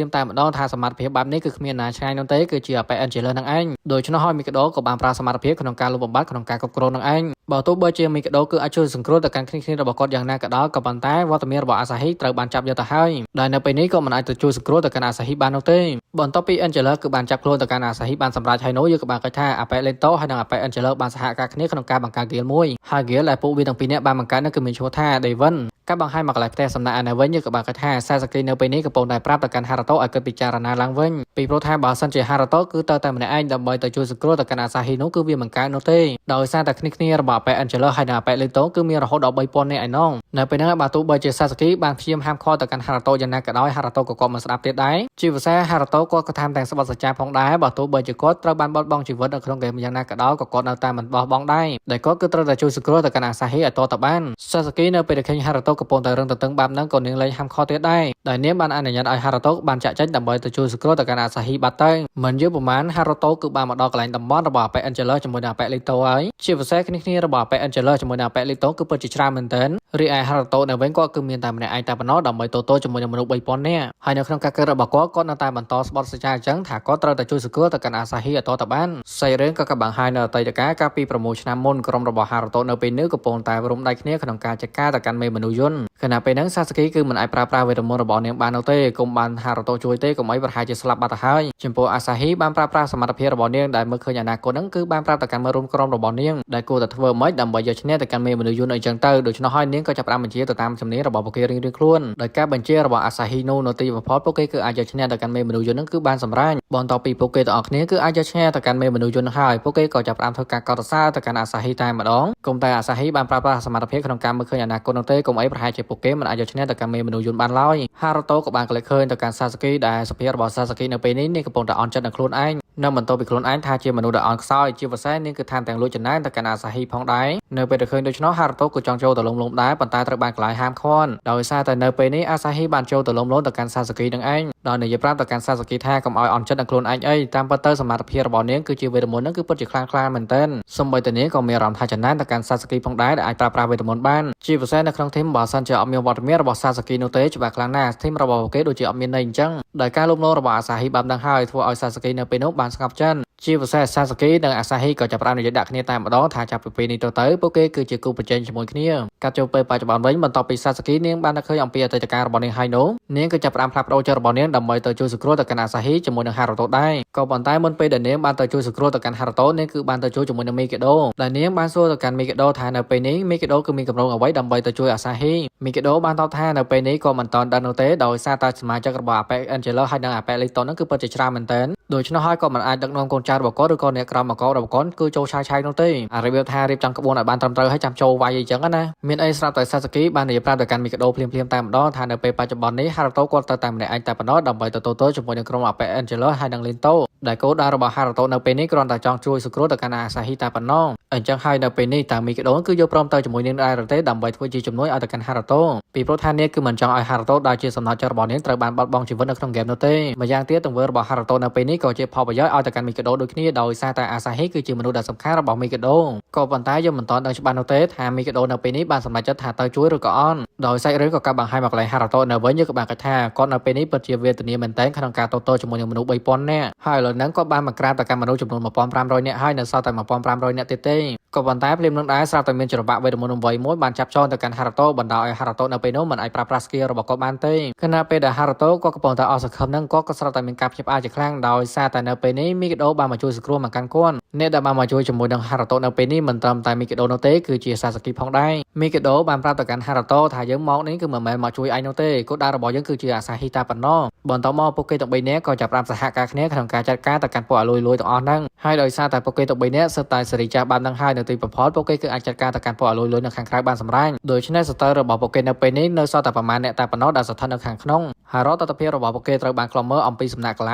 ាមតែម្ដងថាសមត្ថភាពបែបនេះគឺគ្មានណាឆ្ងាយនោះទេគឺជាអាប៉ែអេនជេឡានឹងឯងដូច្នោះហើយមីកាដូក៏បានប្រើសមត្ថភាពក្នុងការលុបបំបាត់ក្នុងការគ្រប់គ្រងនឹងឯងបើទោះបីជាមីកាដូគឺអាចជួយសង្គ្រោះទៅកាន់គ្នារបស់គាត់យ៉ាងណាក៏ដោយក៏ប៉ុន្តែវត្តមានរបស់អាសាហ៊ីត្រូវបានចាប់យកទៅហើយដែលនៅពេលនេះក៏មិនអាចទៅជួយសង្គ្រោះទៅកាន់អាសាហ៊ីបាននោះទេបន្ទាប់ពីអេនជេឡាគឺបានចាប់ខ្លួនទៅកាន់អាសាហ៊ីបានសម្រេចហើយនោះយើងក៏បានគិតថាអាប៉ែលេនតូហើយនិងអាប៉ែអេនជេឡាបានសហការគ្នាក្នុងការបង្កើតហ្គេលមួយហើយហ្គេលដែលពួកវាទាំងពីរនាក់បានបង្កើតនោះគឺមានឈ្មោះថា Devon ការបង្ហាញមកកន្លែងផ្ទះសំណាក់អានៅវិញយើងក៏បានគិតថាសាសគីនៅពេលនេះកំពុងតែប្រាប់ទៅកាន់ហារ៉ូតូឲ្យគិតពិចារណាឡើងវិញពីព្រោះថាបើសិនជាហារ៉ូតូគឺទៅតែម្នាក់ឯងដើម្បីទៅជួយសង្គ្រោះទៅកាន់អាសាហ៊ីនោះគឺវាមិនកើតនោះទេដោយសារតែគ្នារបស់អាប៉ែអេនជេឡាហើយនិងអាប៉ែលេនតូគឺមានរហូតដល់ 3000 នាក់ឯណោះនៅពេលហ្នឹងបើទោះបីជាសាសគីបានព្យាយាមហាមឃាត់ទៅកាន់ហារ៉ូតូយ៉ាងណាក៏ដោយហារ៉ូតូក៏គាត់មិនស្ដាប់ទៀតដែរជាពិសេសហារ៉ូតូគាត់ក៏ថែមទាំងស្បត់សច្ចាផងដែរបើទោះបីជាគាត់ត្រូវបានបាត់បង់ជីវិតនៅក្នុងហ្គេមយ៉ាងណាក៏ដោយក៏គាត់នៅតែមិនបោះបង់ដែរដែលគាត់គឺត្រូវតែជួយសង្គ្រោះទៅកាន់អាសាហ៊ីឲ្យតទៅបានសាសគីនៅពេលដែលឃើញហារ៉ូតូកំពុងតែរឹងទទឹងបែបហ្នឹងក៏នាងលែងហាមឃាត់ទៀតដែរដែលនាងបានអនុញ្ញាតឲ្យហារ៉ូតូបានចាក់ចេញដើម្បីទៅជួយសង្គ្រោះទៅកាន់អាសាហ៊ីបាត់ទៅមិនយូរប៉ុន្មានហារ៉ូតូគឺបានមកដល់កន្លែងតំបន់របស់អាប៉ែអេនជេឡាជាមួយនឹងអាប៉ែលីតូហើយជាពិសេសគ្នារបស់អាប៉ែអេនជេឡាជាមួយនឹងអាប៉ែលីតូគឺពិតជាច្រើនមែនទែនរីឯហារ៉ូតូនៅវិញគាត់គឺមានតែម្នាក់ឯងតែប៉ុណ្ណោះដើម្បីតូជាមួយនឹងមនុស្ស 3000 នាក់ហើយនៅក្នុងការកើតរបស់គាត់នៅតែបន្តស្បត់សច្ចាអញ្ចឹងថាគាត់ត្រូវតែជួយសង្គ្រោះទៅកាន់អាសាហ៊ីឲ្យតទៅបានសាច់រឿងក៏បង្ហាញនៅអតីតកាលកាលពី6 ឆ្នាំមុនក្រុមរបស់ហារ៉ូតូនៅពេលនេះកំពុងតែរុំដៃគ្នាក្នុងការចាត់ការទៅកាន់មេមនុស្សយន្តខណៈពេលហ្នឹងសាសគីគឺមិនអាចប្រើប្រាស់វេទមន្តរបស់នាងបាននោះទេគុំបានហារ៉ូតូជួយទេកុំអីប្រហែលជាស្លាប់បាត់ទៅហើយចំពោះអាសាហ៊ីបានប្រើប្រាស់សមត្ថភាពរបស់នាងដែលមើលឃើញអនាគតហ្នឹងគឺបានប្រាប់ទៅកាន់មើលរួមក្រុមរបស់នាងដែលគួរតែធ្វើម៉េចដើម្បីយកឈ្នះទៅកាន់មេមនុស្សយន្តអីចឹងទៅដូច្នោះហើយនាងក៏ចាប់ផ្ដើមបញ្ជាទៅតាមជំនាញរបស់ពួកគេរៀងៗខ្លួនដោយការបញ្ជារបស់អាសាហ៊ីនោះនៅទីបំផុតពួកគេគឺអាចយកឈ្នះទៅកាន់មេមនុស្សយន្តហ្នឹងគឺបានសម្រេចបន្ទាប់ពីពួកគេទាំងអស់គ្នាគឺអាចយកឈ្នះទៅកាន់មេមនុស្សយន្តហើយពួកគេក៏ចាប់ផ្ដើមធ្វើការកោតសរសើរទៅកាន់អាសាហ៊ីតែម្ដងគុំតែអាសាហ៊ីបានប្រើប្រាស់សមត្ថភាពក្នុងការមើលឃើញអនាគតនោះទេកុំអីប្រហែលជាពួកគេមិនអាចយកឈ្នះទៅកាន់មេមនុស្សយន្តបានឡើយហារ៉ូតូក៏បានក្លែកឃើញទៅកាន់សាសគីដែលសភាពរបស់សាសគីនៅពេលនេះនាងកំពុងតែអន់ចិត្តនឹងខ្លួនឯងនៅបន្ទាប់ពីខ្លួនឯងថាជាមនុស្សដែលអន់ខ្សោយជាពិសេសនាងគឺថែមទាំងលួចចំណែនទៅកាន់អាសាហ៊ីផងដែរនៅពេលដែលឃើញដូច្នោះហារ៉ូតូក៏ចង់ចូលទៅលំដែរប៉ុន្តែត្រូវបានកន្លែងហាមឃាត់ដោយសារតែនៅពេលនេះអាសាហ៊ីបានចូលទៅលំទៅកាន់សាសគីនឹងឯងដោយនិយាយប្រាប់ទៅកាន់សាសគីថាកុំឲ្យអន់ចិត្តនឹងខ្លួនឯងអីតាមពិតទៅសមត្ថភាពរបស់នាងគឺជាវេទមន្តនឹងគឺពិតជាខ្លាំងក្លាមែនទែនសូម្បីតែនាងក៏មានអារម្មណ៍ថាចំណែនទៅកាន់សាសគីផងដែរដែលអាចប្រើប្រាស់វេទមន្តបានជាពិសេសនៅក្នុងធីមបើសិនជាអត់មានវត្តមានរបស់សាសគីនោះទេច្បាស់ខ្លាំងណាស់ធីមរបស់ពួកគេដូចជាអត់មានន័យអញ្ចឹងដោយការលំរបស់អាសាហ៊ីបានដឹងហើយធ្វើឲ្យសាសគីនៅពេលនោះបានស្ងប់ចិត្ត ជាពិសេសសាសាគីនិងអាសាហ៊ីក៏ចាប់ផ្ដើមនិយាយដាក់គ្នាតែម្ដងថាចាប់ពីពេលនេះទៅពួកគេគឺជាគូប្រជែងជាមួយគ្នាកាត់ចូលពេលបច្ចុប្បន្នវិញបន្ទាប់ពីសាសាគីនាងបានឃើញអំពីអតីតកាលរបស់នាងហើយនោះនាងក៏ចាប់ផ្ដើមផ្លាស់ប្ដូរចិត្តរបស់នាងដើម្បីទៅជួយសង្គ្រោះទៅកាន់អាសាហ៊ីជាមួយនឹងហារ៉ូតូដែរក៏ប៉ុន្តែមុនពេលដែលនាងបានទៅជួយសង្គ្រោះទៅកាន់ហារ៉ូតូនាងគឺបានទៅជួយជាមួយនឹងមីកាដូដែលនាងបានសួរទៅកាន់មីកាដូថានៅពេលនេះមីកាដូគឺមានកម្រងអ្វីដើម្បីទៅជួយអាសាហ៊ីមីកាដូបានតបថានៅពេលនេះក៏មិនតាន់ដឹងនោះទេដោយសារតែសមាជិករបស់អាប៉ែអេនជេឡូហើយនិងអាប៉ែលីតូនហ្នឹងគឺពិតជាច្រើនមែនទែនដូច្នោះហើយក៏មិនអាចដឹកនាំកូនចៅរបស់គាត់ឬក៏អ្នកក្រមមករបស់គាត់គឺចូលឆាយឆាយនោះទេអារបៀបថារៀបចំក្បួនឲ្យបានត្រឹមត្រូវហើយចាំចូលវាយអីចឹងណាមានអីស្រាប់តែសាសាគីបាននិយាយប្រាប់ទៅកាន់មីកាដូភ្លាមៗតែម្ដងថានៅពេលបច្ចុប្បន្ននេះហារ៉ូតូគាត់ទៅតែម្នាក់ឯងតែប៉ុណ្ណោះដើម្បីទៅទល់ជាមួយនឹងក្រុមអាប៉ែអេនជេឡូហើយនិងលីនតូដែលគោលដៅរបស់ហារ៉ូតូនៅពេលនេះគ្រាន់តែចង់ជួយសង្គ្រោះទៅកាន់អាសាហ៊ីតែប៉ុណ្ណោះអញ្ចឹងហើយនៅពេលនេះតាមីកាដូគឺយកព្រមទៅជាមួយនាងដែរទេដើម្បីធ្វើជាជំនួយឲ្យទៅកាន់ហារ៉ូតូពីព្រោះថានាងគឺមិនចង់ឲ្យហារ៉ូតូដែលជាសំណោចចិត្តរបស់នាងត្រូវបានបាត់បង់ជីវិតនៅក្នុងហ្គេមនោះទេម្យ៉ាងទៀតទង្វើរបស់ហារ៉ូតូនៅពេលនេះក៏ជាផលប្រយោជន៍ឲ្យទៅកាន់មីកាដូដូចគ្នាដោយសារតែអាសាហ៊ីគឺជាមនុស្សដ៏សំខាន់របស់មីកាដូក៏ប៉ុន្តែយើងមិនទាន់ដឹងច្បាស់នោះទេថាមីកាដូនៅពេលនេះបានសម្រេចចិត្តថាទៅជួយឬក៏អត់ដោយសាច់រឿងក៏កាប់បង្ហាញមកកន្លែងហារ៉ូតូនៅវិញយើងក៏បានគិតថាគាត់នៅពេលនេះពិតជាវេទនាមែនទែនក្នុងការតទល់ជាមួយនឹងមនុស្ស 3000 នាក់ហើយឥឡូវហ្នឹងគាត់បានបង្ក្រាបទៅកាន់មនុស្សចំនួន 1500 នាក់ហើយនៅសល់តែ 1500 នាក់ទៀតទេក៏ប៉ុន្តែភ្លាមនឹងដែរស្រាប់តែមានចរបាក់វេទមន្តមួយបានចាប់ចងទៅកាន់ហារ៉ូតូបណ្ដោយឲ្យហារ៉ូតូនៅពេលនោះមិនអាចប្រើប្រាស់ស្គីលរបស់គាត់បានទេខណៈពេលដែលហារ៉ូតូគាត់កំពុងតែអស់សង្ឃឹមហ្នឹងគាត់ក៏ស្រាប់តែមានការភ្ញាក់ផ្អើលជាខ្លាំងដោយសារតែនៅពេលនេះមីកាដូបានមកជួយសង្គ្រោះមកកាន់គាត់អ្នកដែលបានមកជួយជាមួយនឹងហារ៉ូតូនៅពេលនេះមិនត្រឹមតែមីកាដូនោះទេគឺជាសាសាគីផងដែរមីកាដូបានប្រាប់ទៅកាន់ហារ៉ូតូថាយើងមកនេះគឺមិនមែនមកជួយឯងនោះទេគោលដៅរបស់យើងគឺជាអាសាហ៊ីតែប៉ុណ្ណោះបន្ទាប់មកពួកគេទាំង3នាក់ក៏ចាប់ផ្ដើមសហការគ្នាក្នុងការចាត់ការទៅកាន់ពួកអាលុយលួយទាំងអស់ហ្នឹងហើយដោយសារតែពួកគេទាំង3នាក់សិតតែសេរីចាស់បាននឹងហើយនៅទីបំផុតពួកគេគឺអាចចាត់ការទៅកាន់ពួកអាលុយលួយនៅខាងក្រៅបានសម្រាញ់ដូច្នេះសត្រូវរបស់ពួកគេនៅពេលនេះនៅសល់តែប្រមាណអ្នកតែប៉ុណ្ណោះដែលស្ថិតនៅខាងក្នុងហើយរដ្ឋតភិបាលរបស់ពួកគេត្រូវបានក្លំមើលអំពីសំណាក់កល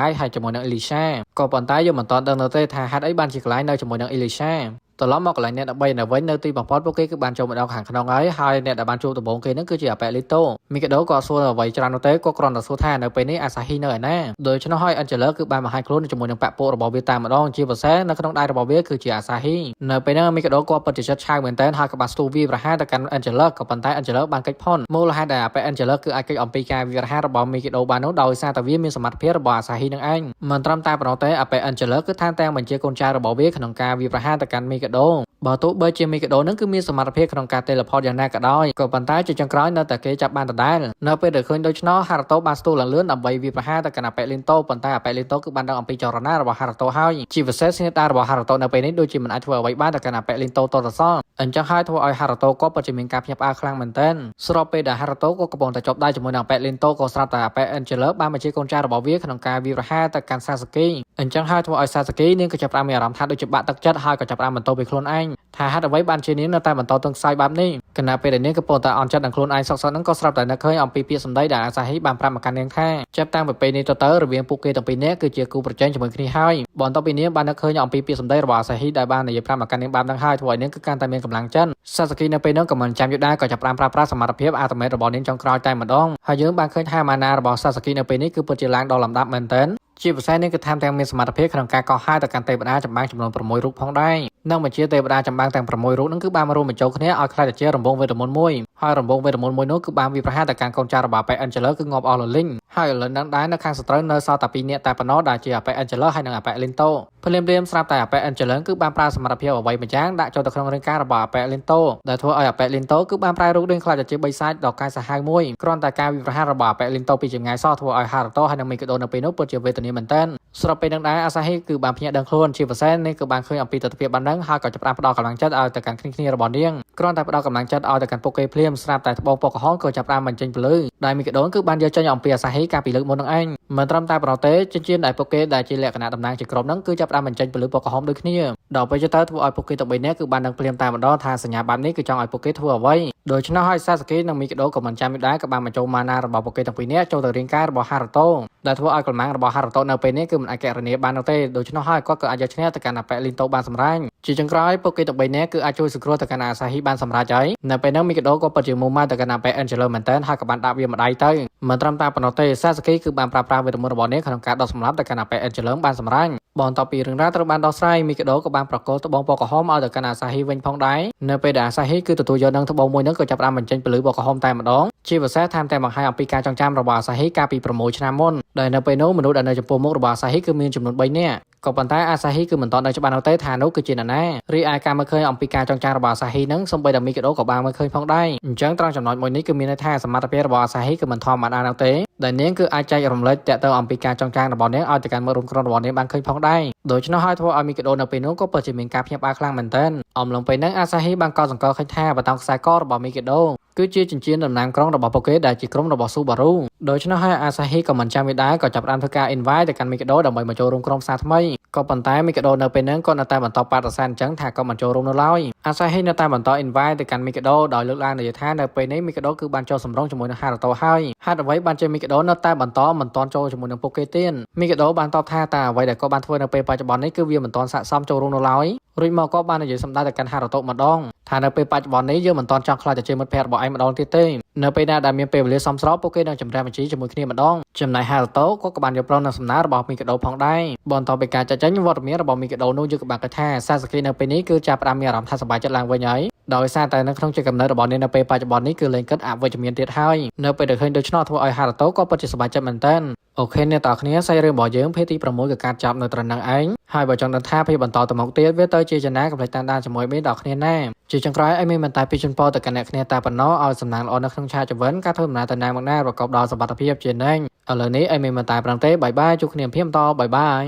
ាយហើយជាមួយនឹងអេលីសាក៏ប៉ុន្តែយើងមិនទាន់ដឹងនៅទេថាហេតុអីបានជាកលាយនៅជាមួយនឹងអេលីសាត្រឡប់មកកន្លែងអ្នកដើម្បីនៅវិញនៅទីបំផុតពួកគេគឺបានចូលមកដល់ខាងក្នុងហើយអ្នកដែលបានជួបដំបូងគេហ្នឹងគឺជាអាប៉ែលីតូមីកាដូក៏សួរអ្វីច្រើននោះទេក៏គ្រាន់តែសួរថានៅពេលនេះអាសាហ៊ីនៅឯណាដូច្នោះហើយអេនជេឡូគឺបានបង្ហាញខ្លួនជាមួយនឹងបពុរបស់វាតែម្ដងជាពិសេសនៅក្នុងដៃរបស់វាគឺជាអាសាហ៊ីនៅពេលហ្នឹងមីកាដូក៏ពិតជាចិត្តឆៅមែនតើហើយក៏បានស្ទូវាប្រហារទៅកាន់អេនជេឡូក៏ប៉ុន្តែអេនជេឡូបានកិច្ចផុនមូលហេតុដែលអាប៉ែអេនជេឡូគឺអាចកិច្ចអំពីការវាប្រហាររបស់មីកាដូបាននោះដោយសារតែវាមានសមត្ថភាពរបស់អាសាហ៊ីនឹងឯងមិនត្រឹមតែប៉ុណ្ណោះទេអាប៉ែអេនជេឡូគឺថែមទាំងបញ្ជាកូនចៅរបស់វាក្នុងការវាប្រហារទៅកាន់មីកាដូបើទោះបីជាមីកាដូនឹងគឺមានសមត្ថភាពក្នុងការ teleport យ៉ាងណាក៏ដោយក៏ប៉ុន្តែជាចុងក្រោយនៅតែគេចាប់បានដដែលនៅពេលដែលឃើញដូច្នោះហារ៉ូតូបានស្ទុះឡើងលឿនដើម្បីវាប្រហារទៅកាន់អាប៉ែលីនតូប៉ុន្តែអាប៉ែលីនតូគឺបានដឹងអំពីចរណារបស់ហារ៉ូតូហើយជាពិសេសស្នេហ៍តារបស់ហារ៉ូតូនៅពេលនេះដូចជាមិនអាចធ្វើអ្វីបានទៅកាន់អាប៉ែលីនតូតតសោះអញ្ចឹងហើយធ្វើឲ្យហារ៉ូតូក៏ពិតជាមានការភ្ញាក់ផ្អើលខ្លាំងមែនទែនស្របពេលដែលហារ៉ូតូក៏កំពុងតែជាប់ដៃជាមួយនឹងអាប៉ែលីនតូក៏ស្រាប់តែអាប៉ែអេនជេឡូបានបញ្ជាកូនចៅរបស់វាក្នុងការវាប្រហារទៅកាន់សាសាគីអញ្ចឹងហើយធ្វើឲ្យសាសាគីនាងក៏ចាប់ផ្ដើមមានអារម្មណ៍ថាដូចជាបាក់ទឹកចិត្តហើយក៏ចាប់ផ្ដើមបន្តពីខ្លួនឯងថាហេតុអ្វីបានជានាងនៅតែបន្តទង់ខ្សោយបែបនេះគណៈពេលដែលនាងកំពុងតែអន់ចិត្តនឹងខ្លួនឯងសោកៗហ្នឹងក៏ស្រាប់តែនឹកឃើញអំពីពាក្យសម្ដីដែលអាសាហ៊ីបានប្រាប់មកកាន់នាងថាចាប់តាំងពីពេលនេះទៅរវាងពួកគេទាំងពីរនាក់គឺជាគូប្រជែងជាមួយគ្នាហើយបន្ទាប់ពីនាងបាននឹកឃើញអំពីពាក្យសម្ដីរបស់អាសាហ៊ីដែលបាននិយាយប្រាប់មកកាន់នាងបែបហ្នឹងហើយធ្វើឲ្យនាងគឺកាន់តែមានកម្លាំងចិត្តសាសាគីនៅពេលហ្នឹងក៏មិនចាំយូរដែរក៏ចាប់ផ្ដើមប្រើប្រាស់សមត្ថភាពអាតូមេតរបស់នាងចុងក្រោយតែម្ដងហើយយើងបានឃើញថាម៉ាណារបស់សាសាគីនៅពេលនេះគឺពិតជាឡើងដល់លំដាប់មែនទែនជាពិសេសនេះគឺថែមទាំងមានសមត្ថភាពក្នុងការកោះហៅទៅកាន់ទេវតាចម្បាំងចំនួន6រូបផងដែរនិងបញ្ជាទេវតាចម្បាំងទាំង6រូបហ្នឹងគឺបានរួមបញ្ចូលគ្នាឲ្យខ្លាចទៅជារង្វង់វេទមន្តមួយហើយរង្វង់វេទមន្តមួយនោះគឺបានវាប្រហារទៅកាន់កូនចៅរបស់អាប៉ែអេនជេឡូគឺងាប់អស់លលីងហើយឥឡូវហ្នឹងដែរនៅខាងសត្រូវនៅសល់តែ2នាក់តែប៉ុណ្ណោះដែលជាអាប៉ែអេនជេឡូហើយនិងអាប៉ែលីនតូភ្លាមស្រាប់តែអាប៉ែអេនជេឡូគឺបានប្រើសមត្ថភាពអ្វីម្យ៉ាងដាក់ចូលទៅក្នុងរាងកាយរបស់អាប៉ែលីនតូដែលធ្វើឲ្យអាប៉ែលីនតូគឺបានប្រែរូបដូចខ្លាចទៅជាបិសាចដ៏កាយសាហាវមួយគ្រាន់តែការវាប្រហាររបស់អាប៉ែលីនតូពីចម្ងាយសោះធ្វើឲ្យហារ៉ូតូហើយនិងមីកាដូនៅពេលនោះពិតជាវេទនាមែនទែនស្របពេលនឹងដែរអាសាហ៊ីគឺបានភ្ញាក់ដឹងខ្លួនជាពិសេសនេះគឺបានឃើញអំពីទស្សនវិជ្ជាបានដឹងហើយក៏ចាប់ផ្ដើមផ្ដល់កម្លាំងចិត្តឲ្យទៅកាន់គ្នារបស់នាងគ្រាន់តែផ្ដល់កម្លាំងចិត្តឲ្យទៅកាន់ពួកគេភ្លាមស្រាប់តែត្បូងពណ៌ក្រហមក៏ចាប់ផ្ដើមបញ្ចេញពន្លឺដែលមីកាដូគឺបានយកចេញអំពីអាសាហ៊ីកាលពីលើកមុននឹងឯងមិនត្រឹមតែប៉ុណ្ណោះទេចិញ្ចៀនដែលពួកគេដែលជាលក្ខណៈតំណាងជាក្រុមហ្នឹងគឺចាប់ផ្ដើមបញ្ចេញពន្លឺពណ៌ក្រហមដូចគ្នាដល់ពេលទៅធ្វើឲ្យពួកគេទាំង3នាក់គឺបាននឹងភ្លាមតែម្ដងថាសញ្ញាបែបនេះគឺចង់ឲ្យពួកគេធ្វើអ្វីដូច្នោះហើយសាសាគីនិងមីកាដូក៏មិនចាំយូរដែរក៏បានបញ្ចូលម៉ាណារបស់ពួកគេទាំងពីរនាក់ចូលទៅរាងកាយរបស់ហារ៉ូតូដែលធ្វើឲ្យកម្លាំងរបស់ហារ៉ូតូនៅពេលនេះគឺមិនអាចកណនាបាននោះទេដូច្នោះហើយគាត់ក៏អាចយកឈ្នះទៅកាន់អាប៉ែលីនតូបានសម្រេចជាចុងក្រោយពួកគេទាំង3នាក់គឺអាចជួយសង្គ្រោះទៅកាន់អាសាហ៊ីបានសម្រេចហើយនៅពេលនោះមីកាដូក៏ពិតជាមូម៉ាទៅកាន់អាប៉ែអេនជេឡូមែនតើហើយក៏បានដាក់វាម្ដាយទៅមិនត្រឹមតែប៉ុណ្ណោះទេសាសាគីគឺបានប្រើប្រាស់វេទមន្តរបស់នាងក្នុងការដុតសម្លាប់ទៅកាន់អាប៉ែអេនជេឡូបានសម្រេចបន្ទាប់ពីរឿងរ៉ាវត្រូវបានដោះស្រាយមីកាដូក៏បានប្រកល់ត្បូងពណ៌ក្រហមឲ្យទៅកាន់អាសាហ៊ីវិញផងដែរនៅពេលដែលអាសាហ៊ីគឺទទួលយកនឹងត្បូងមួយនោះក៏ចាប់ផ្ដើមបញ្ចេញពន្លឺពណ៌ក្រហមតែម្ដងជាពិសេសថែមទាំងបង្ហាញអំពីការចងចាំរបស់អាសាហ៊ីកាលពី6ឆ្នាំមុនដែលនៅពេលនោះមនុស្សដែលនៅចំពោះមុខរបស់អាសាហ៊ីគឺមានចំនួន3នាក់ ក៏ប៉ុន្តែអាសាហ៊ីគឺមិនទាន់ដឹងច្បាស់នោះទេថានោះគឺជានរណារីឯការមើលឃើញអំពីការចងចាំរបស់អាសាហ៊ីនឹងសូម្បីតែមីកាដូក៏បានមើលឃើញផងដែរអញ្ចឹងត្រង់ចំណុចមួយនេះគឺមានន័យថាសមត្ថភាពរបស់អាសាហ៊ីគឺមិនធម្មតានោះទេដែលនាងគឺអាចចែករំលែកតាក់ទងអំពីការចងចាំរបស់នាងឲ្យទៅកាន់មិត្តរួមក្រុមរបស់នាងបានឃើញផងដែរដូច្នោះហើយធ្វើឲ្យមីកាដូនៅពេលនោះក៏ពិតជាមានការភ្ញាក់ផ្អើលខ្លាំងមែនទែនអំឡុងពេលហ្នឹងអាសាហ៊ីបានកត់សម្គាល់ឃើញថាបតង់ខ្សែករបស់មីកាដូគឺជាចិញ្ចៀនតំណាងក្រុងរបស់ពួកគេដែលជាក្រុមរបស់ស៊ូបារូដូច្នោះហើយអាសាហ៊ីក៏មិនចាំវាដែរក៏ចាប់ផ្ដើមធ្វើការ invite ទៅកាន់មីកាដូដើម្បីមកចូលរួមក្រុមផ្សារថ្មីក៏ប៉ុន្តែមីកាដូនៅពេលហ្នឹងក៏នៅតែបន្តបដិសេធអញ្ចឹងថាក៏មិនចូលរួមនៅឡើយអាសាហ៊ីនៅតែបន្ត invite ទៅកាន់មីកាដូដោយលើកឡើងនិយាយថានៅពេលនេះមីកាដូគឺបានចូលសម្រុងជាមួយនឹងហារ៉ូតូហើយហេតុអ្វីបានជាមីកាដូនៅតែបន្តមិនទាន់ចូលជាមួយនឹងពួកគេទៀតមីកាដូបានតបថាតើអ្វីដែលគាត់បានធ្វើនៅពេលបច្ចុប្បន្ននេះគឺវាមិនទាន់ស័ក្តិសមចូលរួមនៅឡើយរួចមកក៏បាននិយាយសម្ដៅទៅកាន់ហារ៉ូតូម្ដងថានៅពេលបច្ចុប្បន្ននេះយើងមិនទាន់ចង់ខ្លាចទៅជាមិត្តភក្តិរបស់ឯងម្ដងទៀតទេនៅពេលណាដែលមានពេលវេលាសមស្របពួកគេនឹងចម្រាស់បញ្ជីជាមួយគ្នាម្ដងចំណែកហារ៉ូតូក៏បានយល់ព្រមនឹងសំណើរបស់មីកាដូផងដែរបន្ទាប់ពីការចាត់ចែងវត្តមានរបស់មីកាដូនោះយើងក៏បានគិតថាសាសាគីនៅពេលនេះគឺចាប់ផ្ដើមមានអារម្មណ៍ថាសប្បាយចិត្តឡើងវិញហើយដោយសារតែនៅក្នុងចិត្តកំណើតរបស់នាងនៅពេលបច្ចុប្បន្ននេះគឺលែងគិតអវិជ្ជមានទៀតហើយនៅពេលដែលឃើញដូច្នោះធ្វើឲ្យហារ៉ូតូក៏ពិតជាសប្បាយចិត្តមែនទែនអូខេអ្នកទាំងអស់គ្នាសាច់រឿងរបស់យើងភេទទី6គឺការចាប់នៅត្រឹមហ្នឹងឯងហើយបើចង់ដឹងថាភេទបន្តទៅមុខទៀតវាទៅជាចំណាកុំភ្លេចតាមដានជាមួយមីដល់គ្នាណាជាចុងក្រោយឲ្យមីមិនតែពីជូនពរទៅកាន់អ្នកគ្នាតែប៉ុណ្ណោះឲ្យសំណាងល្អនៅក្នុងឆាកជីវិតការធ្វើដំណើរទៅណាមកណាប្រកបដោយសុវត្ថិភាពជានិច្ចឥឡូវនេះឲ្យមីមិនតែប្រឹងទេបាយបាយជួបគ្នាភាគបន្តបាយបាយ